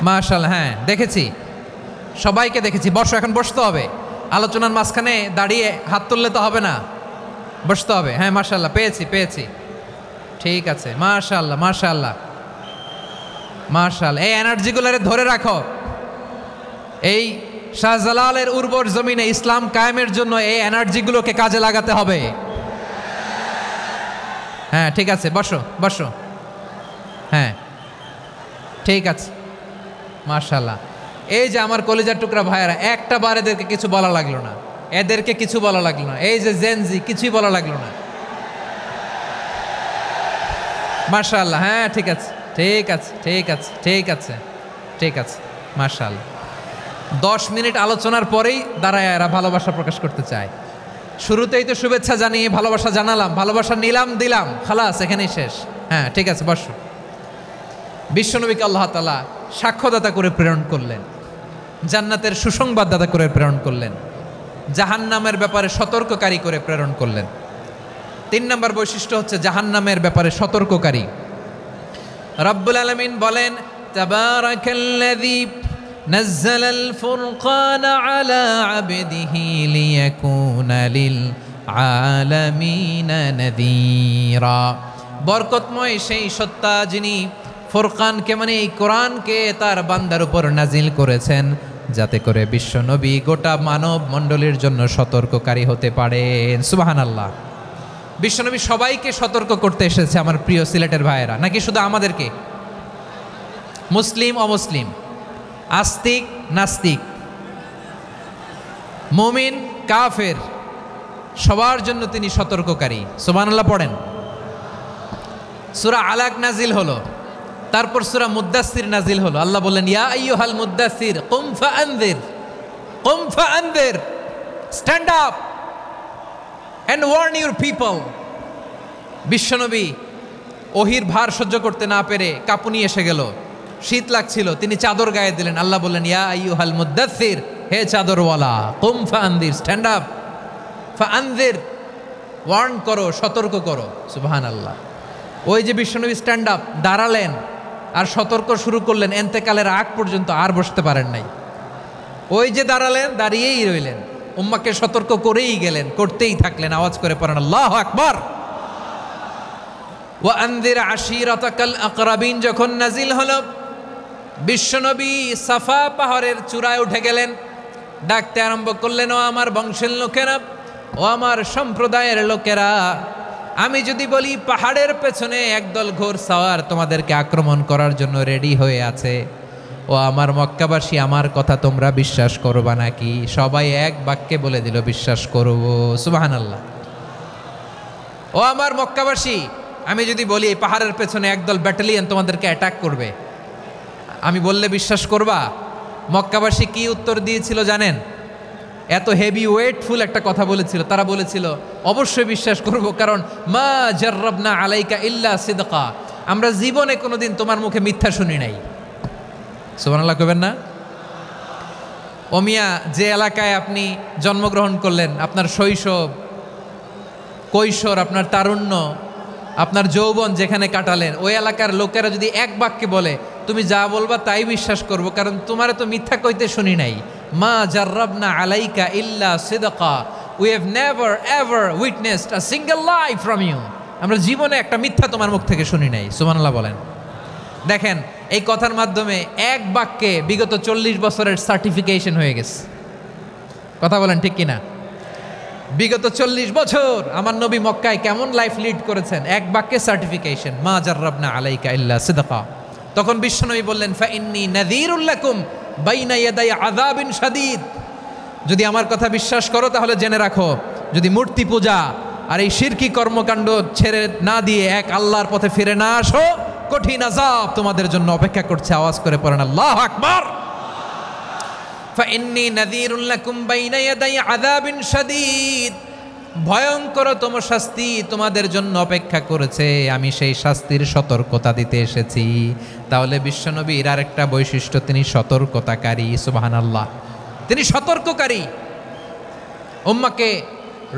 মাশাআল্লাহ, হ্যাঁ দেখেছি, সবাইকে দেখেছি। বসো, এখন বসতে হবে। আলোচনার মাঝখানে দাঁড়িয়ে হাত তুললে তো হবে না, বসতে হবে। হ্যাঁ মাশাআল্লাহ, পেয়েছি পেয়েছি, ঠিক আছে। মাশাআল্লাহ মাশাআল্লাহ মাশাআল্লাহ, এই এনার্জিগুলোরে ধরে রাখো। এই শাহজালালের উর্বর জমিনে ইসলাম কায়েমের জন্য এই এনার্জিগুলোকে কাজে লাগাতে হবে। হ্যাঁ ঠিক আছে, বসো বসো, হ্যাঁ ঠিক আছে। মাশাআল্লাহ, এই যে আমার কলিজার টুকরা ভাইয়েরা, একটা বার এদেরকে কিছু বলা লাগলো না, এদেরকে কিছু বলা লাগলো না। এই যে জেনজি, কিছুই বলা লাগলো না। মাশাআল্লাহ, হ্যাঁ ঠিক আছে ঠিক আছে ঠিক আছে ঠিক আছে ঠিক আছে। মাশাআল্লাহ, 10 মিনিট আলোচনার পরেই দাঁড়ায় এরা ভালোবাসা প্রকাশ করতে চায়। শুরুতেই তো শুভেচ্ছা জানিয়ে ভালোবাসা জানালাম, ভালোবাসা নিলাম, দিলাম, খালাস, এখানেই শেষ। হ্যাঁ ঠিক আছে, বসো। বিশ্বনবীকে আল্লাহ তাআলা সাক্ষ্যদাতা করে প্রেরণ করলেন, জান্নাতের সুসংবাদদাতা করে প্রেরণ করলেন, জাহান্নামের ব্যাপারে সতর্ককারী করে প্রেরণ করলেন। 3 নম্বর বৈশিষ্ট্য হচ্ছে জাহান্নামের ব্যাপারে সতর্ককারী। রব্বুল আলামিন বলেন, তাবারাকাল্লাযী নাযালাল ফুরকানা আলা আবদিহি লিয়াকুনা লিল আলামিনা নাযীরা। বরকতময় সেই সত্তা যিনি ফুরকানকে, মানে এই কোরআনকে তার বান্দার উপর নাজিল করেছেন, যাতে করে বিশ্ব নবী গোটা মানব মণ্ডলীর জন্য সতর্ককারী হতে পারেন। সুবহানাল্লাহ। বিশ্বনবী সবাইকে সতর্ক করতে এসেছে, আমার প্রিয় সিলেটের ভাইয়েরা, নাকি শুধু আমাদেরকে? মুসলিম অমুসলিম, আস্তিক নাস্তিক, মুমিন কাফের, সবার জন্য তিনি সতর্ককারী। সুবহানাল্লাহ পড়েন। সূরা আলাক নাজিল হলো, তারপর সূরা মুদ্দাসসির নাজিল হলো। আল্লাহ বললেন, ইয়া আইয়ুহাল মুদ্দাসসির কুম ফাআনযির, stand up and warn your people. বিশ্বনবী ওহির ভার সহ্য করতে না পেরে কাঁপুনি এসে গেল, শীত লাগছিল, তিনি চাদর গায়ে দিলেন। আল্লাহ বললেন, ইয়া আইয়ুহাল মুদ্দাসসির, হে চাদরওয়ালা, কুম ফাআনযির, স্ট্যান্ড আপ, ফাআনযির, ওয়ার্ন করো, সতর্ক করো। সুবহানাল্লাহ। ওই যে বিশ্বনবী স্ট্যান্ড আপ, দাঁড়ালেন আর সতর্ক শুরু করলেন, এন্তেকালের আগ পর্যন্ত আর বসতে পারেন নাই। ওই যে দাঁড়ালেন, দাঁড়িয়েই রইলেন, উম্মাকে সতর্ক করেই গেলেন, করতেই থাকলেন। আওয়াজ করে পড়েন আল্লাহু আকবার। ওয়া আনযির আশীরাতাকাল আকরাবিন যখন নাজিল হলো, বিশ্বনবী সাফা পাহাড়ের চূড়ায় উঠে গেলেন, ডাকতে আরম্ভ করলেন, ও আমার বংশের লোকেরা, ও আমার সম্প্রদায়ের লোকেরা, আমি যদি বলি পাহাড়ের পেছনে একদল ঘোড়সাওয়ার তোমাদেরকে আক্রমণ করার জন্য রেডি হয়ে আছে, ও ও আমার মক্কাবাসী, আমার কথা তোমরা বিশ্বাস করবা নাকি? সবাই এক বাক্যে বলে দিল বিশ্বাস করব। সুবহানাল্লাহ। ও আমার মক্কাবাসী, আমি যদি বলি এই পাহাড়ের পেছনে একদল ব্যাটালিয়ন তোমাদেরকে অ্যাটাক করবে, আমি বললে বিশ্বাস করবা? মক্কাবাসী কি উত্তর দিয়েছিল জানেন? এত হেভি ওয়েটফুল একটা কথা বলেছিল। তারা বলেছিল অবশ্যই বিশ্বাস করব, কারণ মা জাররাবনা আলাইকা ইল্লা সিদকা, আমরা জীবনে কোনোদিন তোমার মুখে মিথ্যা শুনি নাই। সুবহানাল্লাহ কইবেন না? ও মিয়া, যে এলাকায় আপনি জন্মগ্রহণ করলেন, আপনার শৈশব, কৈশোর, আপনার তারুণ্য, আপনার যৌবন যেখানে কাটালেন, ওই এলাকার লোকেরা যদি এক বাক্যে বলে তুমি যা বলবা তাই বিশ্বাস করব, কারণ তোমারে তো মিথ্যা কইতে শুনি নাই। মা জাররাবনা আলাইকা ইল্লা সিদকা, we have never ever witnessed a single lie from you, আমরা জীবনে একটা মিথ্যা তোমার মুখ থেকে শুনি নাই। সুবহানাল্লাহ বলেন। দেখেন, এই কথার মাধ্যমে এক বাক্যে বিগত 40 বছরের সার্টিফিকেশন হয়ে গেছে। কথা বলেন ঠিক কিনা? বিগত 40 বছর আমার নবী মক্কায় কেমন লাইফ লিড করেছেন, এক বাক্যে সার্টিফিকেশন, মা জাররাবনা আলাইকা ইল্লা সিদকা। তখন বিশ্বনবী বললেন ফা ইন্নী নাযীরুল লাকুম বাইনা ইয়াদাই আযাবিন শাদীদ, যদি আমার কথা বিশ্বাস করো তাহলে জেনে রাখো, যদি মূর্তি পূজা আর এই শিরকি কর্মকাণ্ড ছেড়ে না দিয়ে এক আল্লাহর পথে ফিরে না আসো, কঠিন আযাব তোমাদের জন্য অপেক্ষা করছে। আওয়াজ করে পড়েন আল্লাহু আকবার। ফাইন্নী নাযীরুল লাকুম বাইনা ইয়াদাই আযাবিন শাদীদ, ভয়ঙ্করতম শাস্তি তোমাদের জন্য অপেক্ষা করেছে, আমি সেই শাস্তির সতর্কতা দিতে এসেছি। তাহলে বিশ্বনবীর আরেকটা বৈশিষ্ট্য, তিনি সতর্কতাকারী। সুবহানাল্লাহ, তিনি সতর্ককারী। উম্মাকে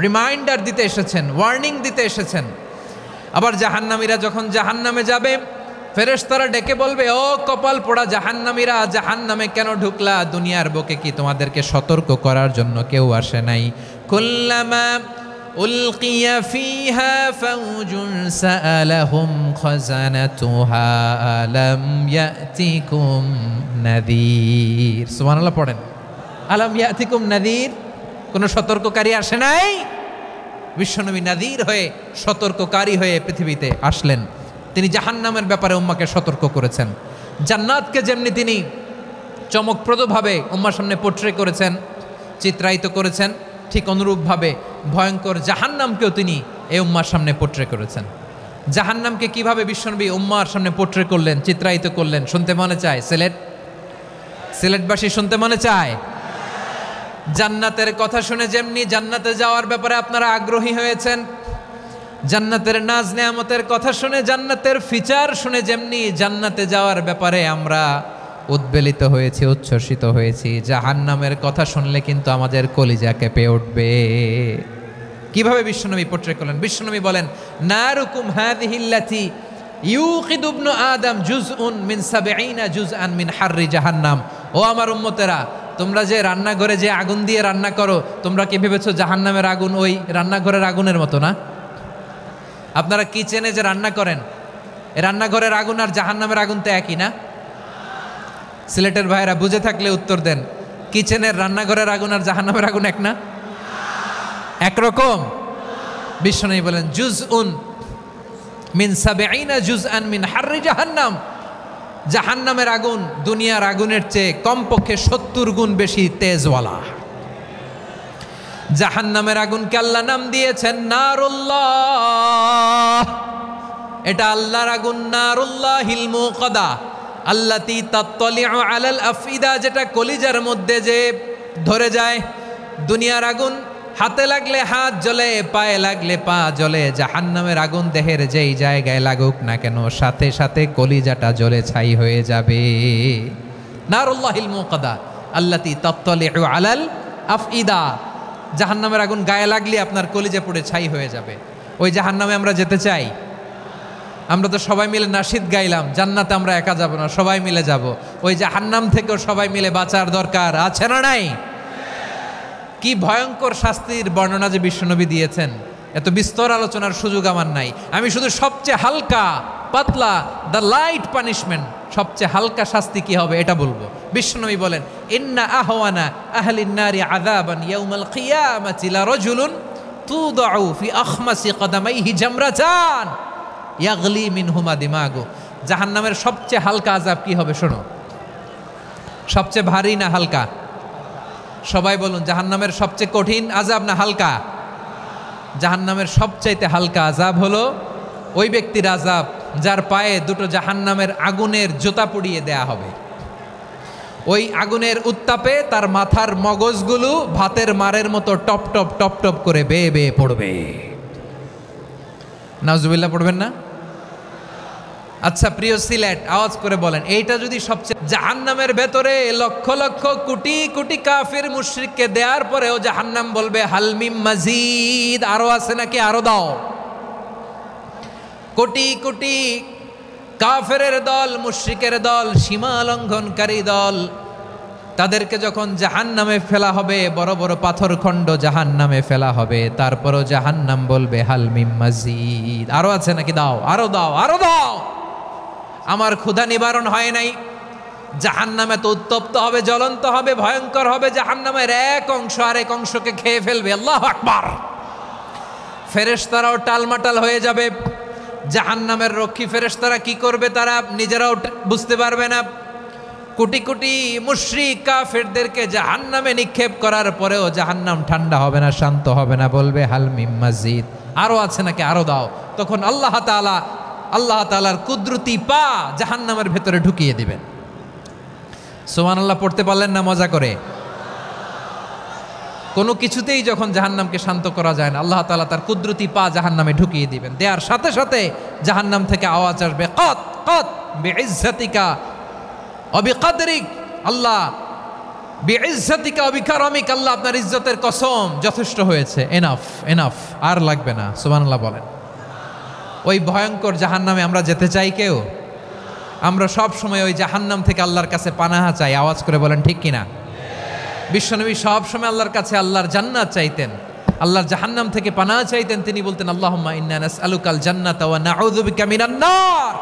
রিমাইন্ডার দিতে এসেছেন, ওয়ার্নিং দিতে এসেছেন। আবার জাহান্নামীরা যখন জাহান্নামে যাবে, ফেরেশতারা ডেকে বলবে ও কপাল পোড়া জাহান্নামীরা, জাহান্নামে কেন ঢুকলা? দুনিয়ার বুকে কি তোমাদেরকে সতর্ক করার জন্য কেউ আসে নাই? কুল্লামা উলকিয়া ফিহা ফাউজুন সাআলাহুম খাযানাতুহা আলাম ইয়াতিকুম নাযীর। সুবহানাল্লাহ পড়েন, আলাম ইয়াতিকুম নাযীর, কোন সতর্ককারী আসে নাই? বিশ্বনবী নাযীর হয়ে, সতর্ককারী হয়ে পৃথিবীতে আসলেন। তিনি জাহান্নামের ব্যাপারে উম্মাকে সতর্ক করেছেন। জান্নাতকে যেমনি তিনি চমকপ্রদভাবে উম্মার সামনে পোট্রে করেছেন, চিত্রায়িত করেছেন, ঠিক অনুরূপভাবে ভয়ঙ্কর জাহান্নামকেও তিনি এই উম্মার সামনে পোট্রে করেছেন। জাহান্নামকে কিভাবে বিশ্বনবী উম্মার সামনে পোট্রে করলেন, চিত্রায়িত করলেন, শুনতে মনে চায়? সিলেটবাসী শুনতে মনে চায়? জান্নাতের কথা শুনে যেমনি জান্নাতে যাওয়ার ব্যাপারে আপনারা আগ্রহী হয়েছেন, জান্নাতের নাজ নেয়ামতের কথা শুনে, জান্নাতের ফিচার শুনে যেমনি জান্নাতে যাওয়ার ব্যাপারে আমরা উদ্বেলিত হয়েছি, উচ্ছ্বসিত হয়েছি, জাহান্নামের কথা শুনলে কিন্তু আমাদের কলিজা কেঁপে উঠবে। কিভাবে বিশ্বনবী পোট্রে করলেন? বিশ্বনবী বলেন নারুকুম হাযিহিল্লাতী ইউকিদু ইবনু আদম জুজউন মিন ৭০ জুজআন মিন হাররি জাহান্নাম। ও আমার উম্মতেরা, তোমরা যে রান্নাঘরে যে আগুন দিয়ে রান্না করো, তোমরা কি ভেবেছো জাহান্নামের আগুন ওই রান্নাঘরের আগুনের মতো না? আপনারা কিচেনে যে রান্না করেন, রান্নাঘরের আগুন আর জাহান্নামের আগুন তো একই না? সিলেটের ভাইরা বুঝে থাকলে উত্তর দেন, কিচেনের রান্নাঘরের আগুন আর জাহান্নামের আগুন এক না? একরকম? বিশ্বনবী বলেন জুজউন মিন ৭০ জুজআন মিন হাররি জাহান্নাম, জাহান্নামের আগুন দুনিয়ার আগুনের চেয়ে কমপক্ষে ৭০ গুণ বেশি তেজওয়ালা। জাহান্নামের আগুনকে আল্লাহ নাম দিয়েছেন নারুল্লাহ, এটা আল্লাহর আগুন। নারুল্লাহিল মুকাদা আল্লাতী তাত্তালিউ আলাল আফইদা, যেটা কলিজার মধ্যে যে ধরে যায়। দুনিয়ার আগুন হাতে লাগলে হাত জ্বলে, পায়ে লাগলে পা জ্বলে, জাহান্নামের আগুন দেহের যেই জায়গায় লাগুক না কেন সাথে সাথে কলিজাটা জ্বলে ছাই হয়ে যাবে। নারুল্লাহিল মুকাদা আল্লাতী তাত্তালিউ আলাল আফইদা, জাহান্নামের আগুন গায়ে লাগলে আপনার কলিজা পুড়ে ছাই হয়ে যাবে। ওই জাহান্নামে আমরা যেতে চাই? আমরা তো সবাই মিলে নাশিদ গাইলাম, জান্নাতে আমরা একা যাব না, সবাই মিলে যাব। ওই জাহান্নাম থেকেও সবাই মিলে বাঁচার দরকার আছে না নাই? কি ভয়ঙ্কর শাস্তির বর্ণনা যে বিশ্বনবী দিয়েছেন, এত বিস্তর আলোচনার সুযোগ আমার নাই। আমি শুধু সবচেয়ে হালকা পাতলা, দ্য লাইট পানিশমেন্ট, সবচেয়ে হালকা শাস্তি কি হবে এটা বলবো। বিশ্বনবী বলেন ইন্না আহওয়ানা আহলিন নারি আযাবান ইয়াউমাল কিয়ামাতি লারাজুলুন তুদাউ ফি আখমাসি কদামাইহি জামরাতান ইয়াগলি মিনহুমা দিমাগু। জাহান্নামের সবচেয়ে হালকা আযাব কি হবে শোনো। সবচেয়ে ভারী না হালকা? সবাই বলুন, জাহান্নামের সবচেয়ে কঠিন আযাব না হালকা? জাহান্নামের সবচাইতে হালকা আযাব হলো ওই ব্যক্তির আযাব যার পায়ে দুটো জাহান্নামের আগুনের জুতা পুড়িয়ে দেয়া হবে। ওই আগুনের উত্তাপে তার মাথার মগজগুলো ভাতের মারের মতো টপ টপ টপ টপ করে বেয়ে বেয়ে পড়বে। নাউজুবিল্লাহ পড়বেন না? আচ্ছা প্রিয় সিলেট, আওয়াজ করে বলেন, এইটা যদি সবচেয়ে জাহান্নামের ভেতরে লক্ষ লক্ষ কোটি কোটি কাফির মুশরিককে দেওয়ার পরেও জাহান্নাম বলবে হালমিম মাজিদ, আরো আছে নাকি, আরো দাও। কোটি কোটি কাফেরের দল, মুশরিকের দল, সীমা লঙ্ঘনকারী দল, তাদেরকে যখন জাহান্নামে ফেলা হবে, বড় বড় পাথরখণ্ড জাহান্নামে ফেলা হবে, তারপরও জাহান্নাম বলবে হালমিম মাজিদ, আরো আছে নাকি, দাও, আরো দাও, আরো দাও। আমার ক্ষুধা নিবারণ হয় নাই। জাহান্নামে তো উত্তপ্ত হবে, জ্বলন্ত হবে, ভয়ঙ্কর হবে। জাহান্নামের এক অংশ আরেক অংশকে খেয়ে ফেলবে। আল্লাহু আকবার। ফেরেশতারাও টালমাটাল হয়ে যাবে। জাহান্নামের রক্ষী ফেরেশতারা কি করবে তারা নিজেরাও বুঝতে পারবে না। কোটি কোটি মুশরিক কাফেরদেরকে জাহান্নামে নিক্ষেপ করার পরেও জাহান্নাম ঠান্ডা হবে না, শান্ত হবে না, বলবে হালমিম মাজিদ, আরো আছে নাকি, আরো দাও। তখন আল্লাহ তাআলার কুদরতি পা জাহান্নামের ভেতরে ঢুকিয়ে দিবেন। সুবহানাল্লাহ পড়তে পারলেন না মজা করে? কোনো কিছুতেই যখন জাহান্নামকে শান্ত করা যায় না, আল্লাহ তাআলা তার কুদরতি পা জাহান্নামে ঢুকিয়ে দিবেন। দেওয়ার সাথে সাথে জাহান্নাম থেকে আওয়াজ আসবে, কত কত বিইজ্জাতিকা ওয়া বিকদরিক, আল্লাহ বিইজ্জাতিকা ওয়া বিকারামিক, আল্লাহ আপনার ইজ্জতের কসম, যথেষ্ট হয়েছে, এনাফ এনাফ, আর লাগবে না। সুবহানাল্লাহ বলেন। ওই ভয়ঙ্কর জাহান্নামে আমরা যেতে চাই কেউ? আমরা সব সময় ওই জাহান্নাম থেকে আল্লাহর কাছে পানাহা চাই। আওয়াজ করে বলেন ঠিক কিনা? বিশ্বনবী সব সময় আল্লাহর কাছে আল্লাহর জান্নাত চাইতেন, আল্লাহর জাহান্নাম থেকে পানাহা চাইতেন। তিনি বলতেন আল্লাহুম্মা ইন্না নাসআলুকাল জান্নাতা ওয়া নাউযু বিকা মিনান নার,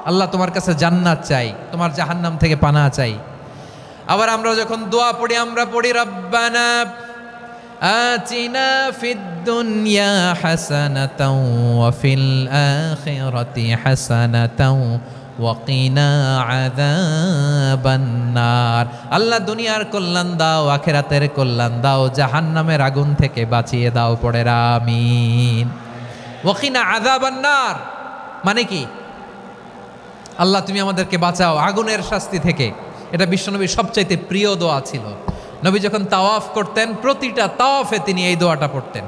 আল্লাহ তোমার কাছে জান্নাত চাই, তোমার জাহান্নাম থেকে পানাহা চাই। আবার আমরা যখন দোয়া পড়ি, আমরা পড়ি রব্বানা আতিনা ফিদ দুনিয়া হাসানাতাও ওয়া ফিল আখিরাতি হাসানাতাও ওয়া কিনা আযাবান নার, আল্লাহ দুনিয়ার কল্যাণ দাও, আখিরাতের কল্যাণ দাও, জাহান্নামের আগুন থেকে বাঁচিয়ে দাও। পড়ে আমিন। ওয়া কিনা আযাবান নার মানে কি? আল্লাহ তুমি আমাদেরকে বাঁচাও আগুনের শাস্তি থেকে। এটা বিশ্বনবীর সবচাইতে প্রিয় দোয়া ছিল। নবী যখন তাওয়াফ করতেন, প্রতিটা তাওয়াফে তিনি এই দোয়াটা পড়তেন।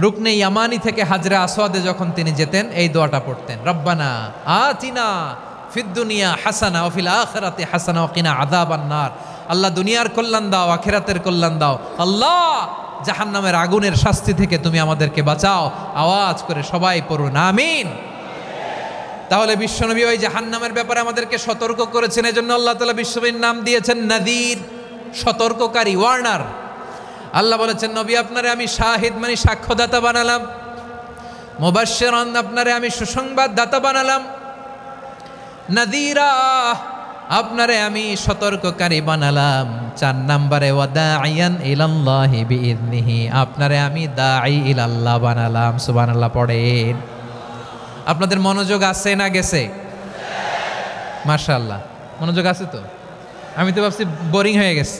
রুকনে ইয়ামানি থেকে হাজরা আসওয়াদে যখন তিনি যেতেন, এই দোয়াটা পড়তেন, রব্বানা আতিনা ফিদ দুনিয়া হাসানা ওয়া ফিল আখিরাতি হাসানা ওয়া কিনা আযাবান নার, আল্লাহ দুনিয়ার কল্যাণ দাও, আখিরাতের কল্যাণ দাও, আল্লাহ জাহান্নামের আগুনের শাস্তি থেকে তুমি আমাদেরকে বাঁচাও। আওয়াজ করে সবাই পড়ুন আমিন। তাহলে বিশ্বনবী ওই জাহান্নামের ব্যাপারে আমাদেরকে সতর্ক করেছেন। এজন্য আল্লাহ তাআলা বিশ্বনবীর নাম দিয়েছেন নাযীর, সতর্ককারী, ওয়ার্নার। আল্লাহ বলেছেন নবী আপনারে আমি শাহিদ মানে সাক্ষ্যদাতা বানালাম, মুবাশশিরান আপনারে আমি সুসংবাদ দাতা বানালাম, নাযীরা আপনারে আমি সতর্ককারী বানালাম। 4 নম্বরে ওয়া দাঈয়ান ইলাল্লাহি বিইذনিহি, আপনারে আমি দাঈ ইলাল্লাহ বানালাম। সুবহানাল্লাহ পড়েন। আপনাদের মনোযোগ আছে না গেছে? মাশাআল্লাহ মনোযোগ আছে তো? আমি তো ভাবছি বোরিং হয়ে গেছে।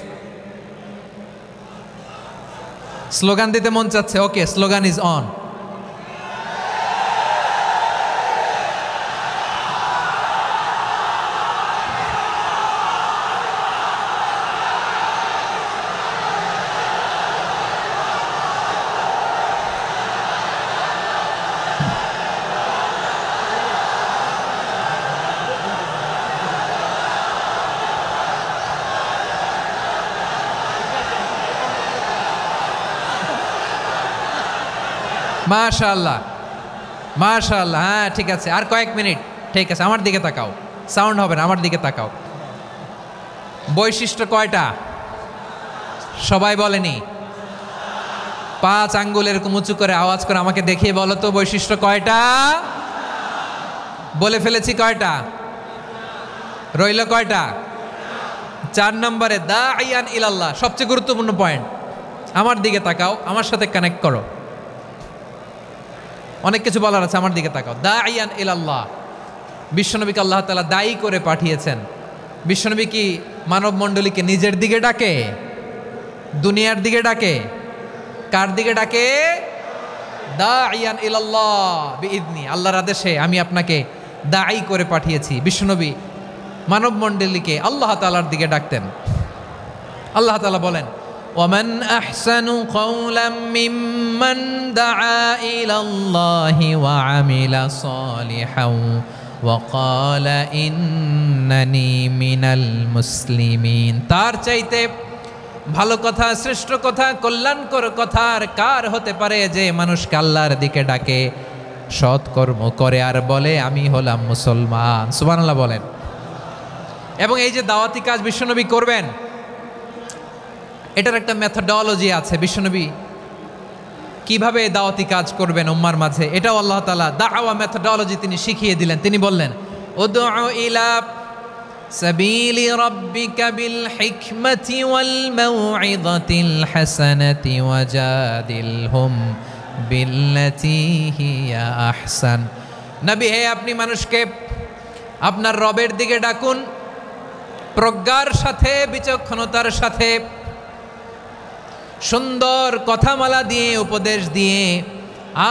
স্লোগান দিতে মন চাচ্ছে। ওকে, স্লোগান ইজ অন। মাশাআল্লাহ মাশাআল্লাহ, হ্যাঁ ঠিক আছে, আর কয়েক মিনিট। ঠিক আছে, আমার দিকে তাকাও, সাউন্ড হবে না, আমার দিকে তাকাও। বৈশিষ্ট্য কয়টা সবাই বলেনি? 5 আঙ্গুল এরকম উঁচু করে আওয়াজ করে আমাকে দেখিয়ে বলো তো বৈশিষ্ট্য কয়টা? বলে ফেলেছি কয়টা? রইল কয়টা? 4 নম্বরে দাঈয়ান ইলাল্লাহ, সবচেয়ে গুরুত্বপূর্ণ পয়েন্ট। আমার দিকে তাকাও, আমার সাথে কানেক্ট করো। অনেক কিছু বলার আছে, আমার দিকে তাকাও। দাঈয়ান ইলাল্লাহ, বিশ্বনবীকে আল্লাহ তাআলা দায়ী করে পাঠিয়েছেন বিশ্বনবী কি মানব মণ্ডলীকে নিজের দিকে ডাকে, দুনিয়ার দিকে ডাকে? কার দিকে ডাকে? দাইয়ান ইলাল্লাহ বিইذনি, আল্লাহর আদেশে আমি আপনাকে দাঈ করে পাঠিয়েছি। বিশ্বনবী মানব মণ্ডলীকে আল্লাহ তাআলার দিকে ডাকতেন। আল্লাহ তাআলা বলেন, ওয়ামান আহসানু কাওলাম মিম্মান দাআ ইলাল্লাহি ওয়া আমিলা সালিহান ওয়া ক্বালা ইন্নানি মিনাল মুসলিমিন। তার চাইতে ভালো কথা, শ্রেষ্ঠ কথা, কল্যাণকর কথা আর কার হতে পারে যে মানুষকে আল্লাহর দিকে ডাকে, সৎকর্ম করে আর বলে আমি হলাম মুসলমান। সুবহানাল্লাহ বলেন। এবং এই যে দাওয়াতি কাজ বিশ্বনবী করবেন, এটার একটা মেথডোলজি আছে। বিশ্বনবী কিভাবে দাওয়াতি কাজ করবেন উম্মার মাঝে, এটাও আল্লাহ তাআলা দাওয়া মেথডোলজি তিনি শিখিয়ে দিলেন। তিনি বললেন, উদউ ইলা সাবিলি রাব্বিকা বিল হিকমাতি ওয়াল মাউইযাতিল হাসানাতি ওয়াজাদিলহুম বিল্লাতি হিয়া আহসান। নবী হে, আপনি মানুষকে আপনার রবের দিকে ডাকুন প্রজ্ঞার সাথে, বিচক্ষণতার সাথে, সুন্দর কথামালা দিয়ে, উপদেশ দিয়ে।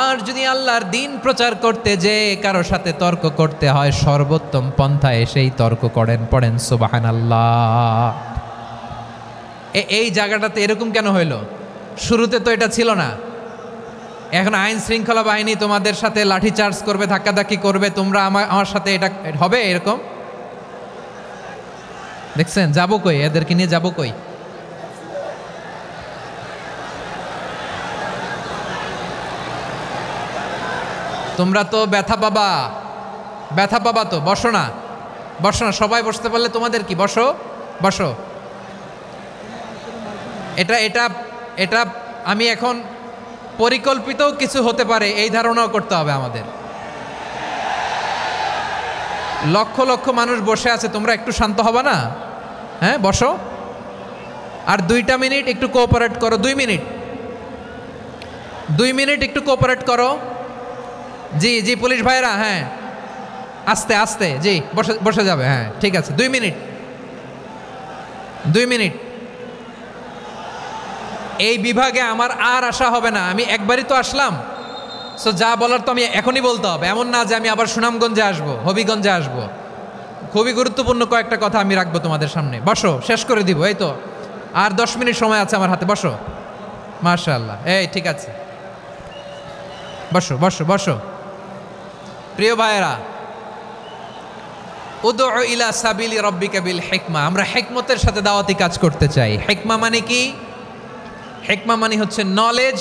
আর যদি আল্লাহর দিন প্রচার করতে যে কারো সাথে তর্ক করতে হয়, সর্বোত্তম পন্থায় সেই তর্ক করেন। পড়েন সুবহানাল্লাহ। এই জায়গাটাতে এরকম কেন হইল? শুরুতে তো এটা ছিল না। এখন আইন শৃঙ্খলা বাহিনী তোমাদের সাথে লাঠি চার্জ করবে, ধাক্কাধাক্কি করবে, তোমরা আমার সাথে এটা হবে এরকম? দেখছেন যাবো কই? এদেরকে নিয়ে যাবো কই? তোমরা তো ব্যথা পাবা, ব্যথা পাবা তো। বসো না, বসো না, সবাই বসতে পারলে তোমাদের কি? বসো, বসো। এটা এটা এটা আমি এখন পরিকল্পিতও কিছু হতে পারে এই ধারণাও করতে হবে আমাদের। লক্ষ লক্ষ মানুষ বসে আছে, তোমরা একটু শান্ত হবা না? হ্যাঁ, বসো। আর 2টা মিনিট একটু কোঅপারেট করো। 2 মিনিট, 2 মিনিট একটু কোঅপারেট করো। জি জি পুলিশ ভাইরা, হ্যাঁ আস্তে আস্তে, জি বসে বসে যাবে। হ্যাঁ ঠিক আছে, 2 মিনিট, 2 মিনিট। এই বিভাগে আমার আর আসা হবে না, আমি একবারই তো আসলাম। সো যা বলার তো আমি এখনই বলতে হবে, এমন না যে আমি আবার সুনামগঞ্জে আসবো, হবিগঞ্জে আসবো। খুবই গুরুত্বপূর্ণ কয়েকটা কথা আমি রাখবো তোমাদের সামনে। বসো, শেষ করে দিব। এই তো আর 10 মিনিট সময় আছে আমার হাতে। বসো, মাশাআল্লাহ। এই ঠিক আছে, বসো বসো বসো। প্রিয় ভাইয়েরা, উদউ ইলা সাবিলি রাব্বিকা বিল হিকমা। আমরা হিকমতের সাথে দাওয়াতি কাজ করতে চাই। হিকমা মানে কি? হিকমা মানে হচ্ছে knowledge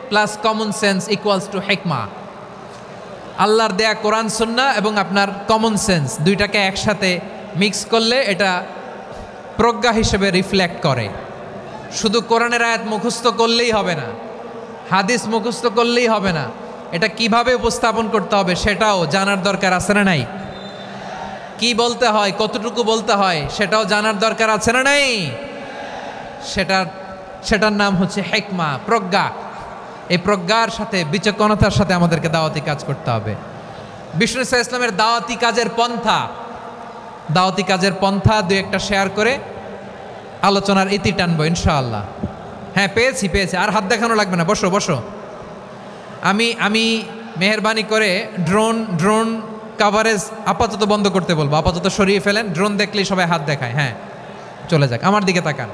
plus common sense equals to হিকমা। আল্লাহর দেয়া কোরআন সুন্নাহ এবং আপনার কমন সেন্স, দুইটাকে একসাথে মিক্স করলে এটা প্রজ্ঞা হিসেবে রিফ্লেক্ট করে। শুধু কোরআনের আয়াত মুখস্থ করলেই হবে না, হাদিস মুখস্থ করলেই হবে না, এটা কিভাবে উপস্থাপন করতে হবে সেটাও জানার দরকার আছে না নাই? কি বলতে হয়, কতটুকু বলতে হয় সেটাও জানার দরকার আছে না নাই? সেটার নাম হচ্ছে হিকমা, প্রজ্ঞা। এই প্রজ্ঞার সাথে, বিচক্ষণতার সাথে আমাদেরকে দাওয়াতি কাজ করতে হবে। বিষ্ণু ইসলামের দাওয়াতি কাজের পন্থা, দাওয়াতি কাজের পন্থা 2-1টা শেয়ার করে আলোচনার ইতি টানবো ইনশাআল্লাহ। হ্যাঁ পেয়েছি, আর হাত দেখানো লাগবে না। বসো বসো। আমি মেহেরবানি করে ড্রোন কাভারেজ আপাতত বন্ধ করতে বলবো, আপাতত সরিয়ে ফেলেন। ড্রোন দেখলেই সবাই হাত দেখায়। হ্যাঁ চলে যাক, আমার দিকে তাকান।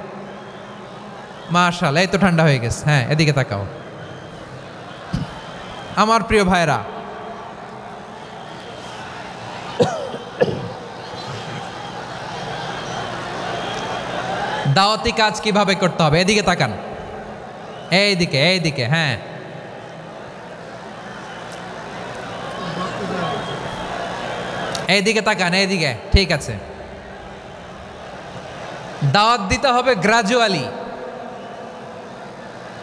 মাশাআল্লাহ, এই তো ঠান্ডা হয়ে গেছে। হ্যাঁ এদিকে তাকাও। আমার প্রিয় ভাইরা, দাওয়াতি কাজ কিভাবে করতে হবে এদিকে তাকান। এইদিকে, হ্যাঁ এইদিকে তাকান, এইদিকে। ঠিক আছে, দাওয়াত দিতে হবে গ্রাজুয়ালি।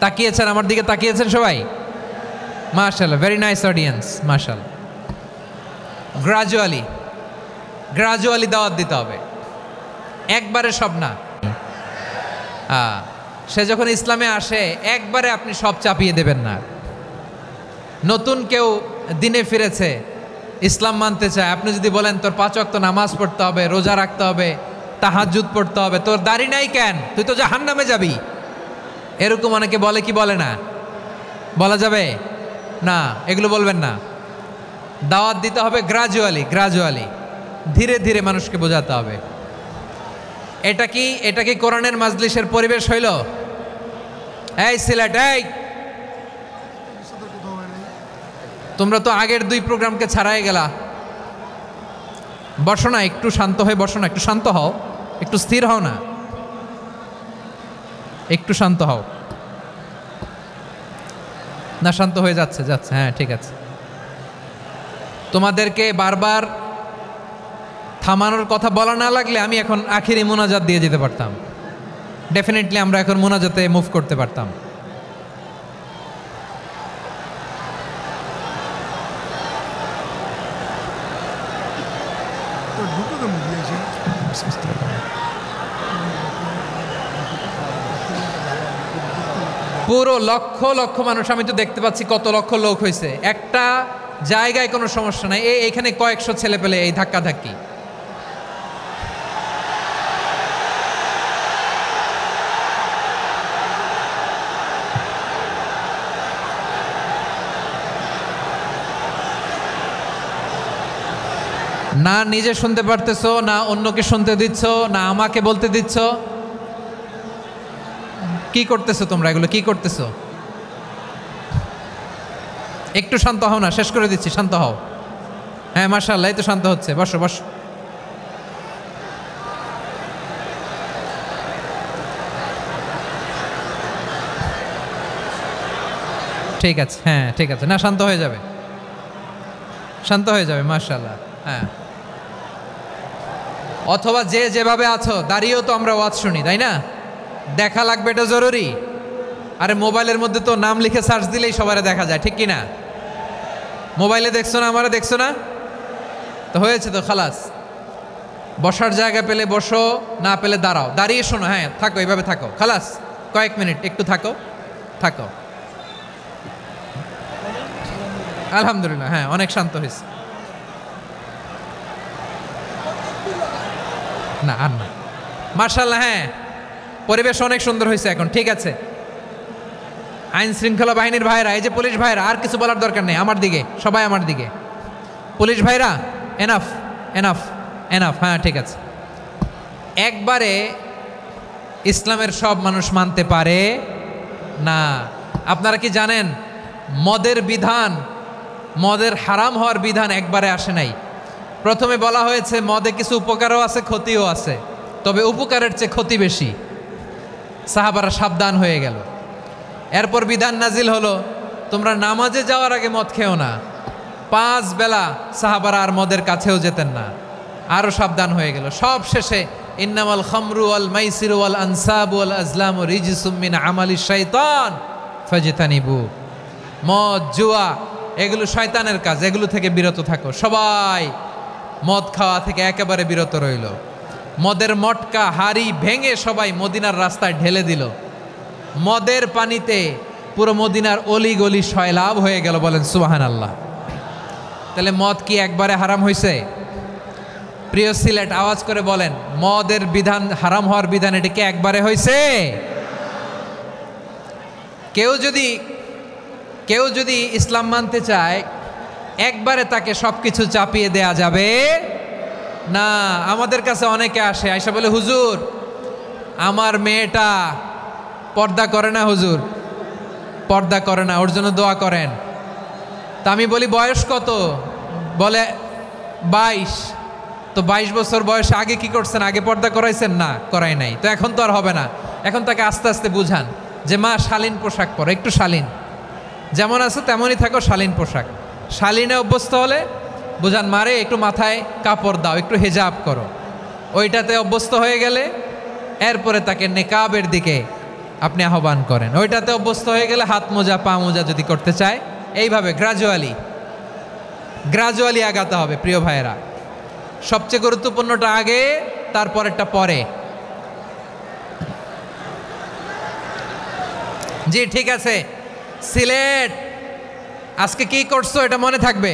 তাকিয়েছেন আমার দিকে, তাকিয়েছেন সবাই? মাশাআল্লাহ, ভেরি নাইস অডিয়েন্স, মাশাআল্লাহ। গ্রাজুয়ালি দাওয়াত দিতে হবে, একবারে সব না। সে যখন ইসলামে আসে একবারে আপনি সব চাপিয়ে দেবেন না। নতুন কেউ দিনে ফিরেছে, ইসলাম মানতে চায়, আপনি যদি বলেন তোর 5 ওয়াক্ত নামাজ পড়তে হবে, রোজা রাখতে হবে, তাহাজ্জুদ পড়তে হবে, তোর দাড়ি নাই কেন, তুই তো জাহান্নামে যাবি। এরকম অনেকে বলে কি বলে না? বলা যাবে না, এগুলো বলবেন না। দাওয়াত দিতে হবে গ্রাজুয়ালি, ধীরে ধীরে মানুষকে বোঝাতে হবে। এটা কি কোরআনের মাজলিসের পরিবেশ হইল? এই সিলেট, এই তোমরা তো আগের 2 প্রোগ্রামকে ছাড়াই গেলা। বসো না, একটু শান্ত হয়ে বসো না, একটু শান্ত হও, একটু স্থির হও না, একটু শান্ত হও না। শান্ত হয়ে যাচ্ছে, হ্যাঁ ঠিক আছে। তোমাদেরকে বারবার থামানোর কথা বলা না লাগলে আমি এখন আখিরি মোনাজাত দিয়ে যেতে পারতাম। ডেফিনেটলি আমরা এখন মোনাজাতে মুভ করতে পারতাম। পুরো লক্ষ লক্ষ মানুষ, আমি তো দেখতে পাচ্ছি কত লক্ষ লোক হয়েছে। একটা জায়গায় কোনো সমস্যা নাই, এইখানে কয়েকশো ছেলে পেলে এই ধাক্কা ধাক্কি। না নিজে শুনতে পারতেছো, না অন্যকে শুনতে দিচ্ছ, না আমাকে বলতে দিচ্ছ। কি করতেছো তোমরা? এগুলো কি করতেছো? একটু শান্ত হও না, শেষ করে দিচ্ছি, শান্ত হও। হ্যাঁ মাশাআল্লাহ, এই তো শান্ত হচ্ছে। বসো বসো। ঠিক আছে, হ্যাঁ ঠিক আছে, না শান্ত হয়ে যাবে, শান্ত হয়ে যাবে মাশাআল্লাহ। হ্যাঁ, অথবা যে যেভাবে আছো দাঁড়িয়েও তো আমরা ওয়াজ শুনি, তাই না? দেখা লাগবে, এটা জরুরি। আরে মোবাইলের মধ্যে তো নাম লিখে সার্চ দিলেই সবারে দেখা যায়, ঠিক কি না? মোবাইলে দেখছো না, আমারে দেখছো না, তো হয়েছে তো, খালাস। বসার জায়গা পেলে বসো, না পেলে দাঁড়াও, দাঁড়িয়ে শোনো। হ্যাঁ থাকো, এইভাবে থাকো, খালাস। কয়েক মিনিট একটু থাকো। আলহামদুলিল্লাহ, হ্যাঁ অনেক শান্ত হয়েছে। না আর না, মাশাআল্লাহ, হ্যাঁ পরিবেশ অনেক সুন্দর হয়েছে এখন, ঠিক আছে। আইন শৃঙ্খলা বাহিনীর ভাইরা, এই যে পুলিশ ভাইরা, আর কিছু বলার দরকার নেই, আমার দিকে সবাই, আমার দিকে। পুলিশ ভাইরা এনাফ এনাফ এনাফ, হ্যাঁ ঠিক আছে। একবারে ইসলামের সব মানুষ মানতে পারে না। আপনারা কি জানেন মদের বিধান, মদের হারাম হওয়ার বিধান একবারে আসে নাই। প্রথমে বলা হয়েছে মদে কিছু উপকারও আছে, ক্ষতিও আছে, তবে উপকারের চেয়ে ক্ষতি বেশি। সাহাবারা সাবধান হয়ে গেল। এরপর বিধান নাজিল হলো, তোমরা নামাজে যাওয়ার আগে মদ খেও না। 5 বেলা সাহাবারা আর মদের কাছেও যেতেন না, আরও সাবধান হয়ে গেল। সব শেষে ইন্নামাল খামরু ওয়াল মাইসিরু ওয়াল আনসাবু ওয়াল আজলামু রিজসুম মিন আমালিশ শাইতান ফাজতানিবু। মদ, জুয়া এগুলো শয়তানের কাজ, এগুলো থেকে বিরত থাকো। সবাই মদ খাওয়া থেকে একেবারে বিরত রইল। মদের মটকা হাড়ি ভেঙে সবাই মদিনার রাস্তায় ঢেলে দিল। মদের পানিতে পুরো মদিনার অলি গলি সয়লাভ হয়ে গেল। বলেন সুবহানাল্লাহ। তাহলে মদ কি একবারে হারাম হয়েছে? প্রিয় সিলেট, আওয়াজ করে বলেন, মদের বিধান, হারাম হওয়ার বিধান, এটা কি একবারে হয়েছে? কেউ যদি ইসলাম মানতে চায়, একবারে তাকে সবকিছু চাপিয়ে দেয়া যাবে না। আমাদের কাছে অনেকে আসে, আয়সা বলে, হুজুর আমার মেয়েটা পর্দা করে না, হুজুর পর্দা করে না, ওর জন্য দোয়া করেন। তা আমি বলি বয়স কত? বলে 22। তো 22 বছর বয়সে আগে কি করছেন? আগে পর্দা করাইছেন? না, করাই নাই। তো এখন তো আর হবে না। এখন তাকে আস্তে আস্তে বুঝান যে মা শালীন পোশাক পরো, একটু শালীন, যেমন আছে তেমনই থাকো, শালীন পোশাক। শালীনে অভ্যস্ত হলে বুঝান, মারে একটু মাথায় কাপড় দাও, একটু হেজাব করো। ওইটাতে অভ্যস্ত হয়ে গেলে এরপরে তাকে নেকাবের দিকে আপনি আহ্বান করেন। ওইটাতে অভ্যস্ত হয়ে গেলে হাত মোজা, পা মোজা যদি করতে চায়, এইভাবে গ্রাজুয়ালি আগাতে হবে। প্রিয় ভাইয়েরা, সবচেয়ে গুরুত্বপূর্ণটা আগে, তারপরেরটা পরে। জি ঠিক আছে। সিলেট আজকে কি করছো এটা মনে থাকবে।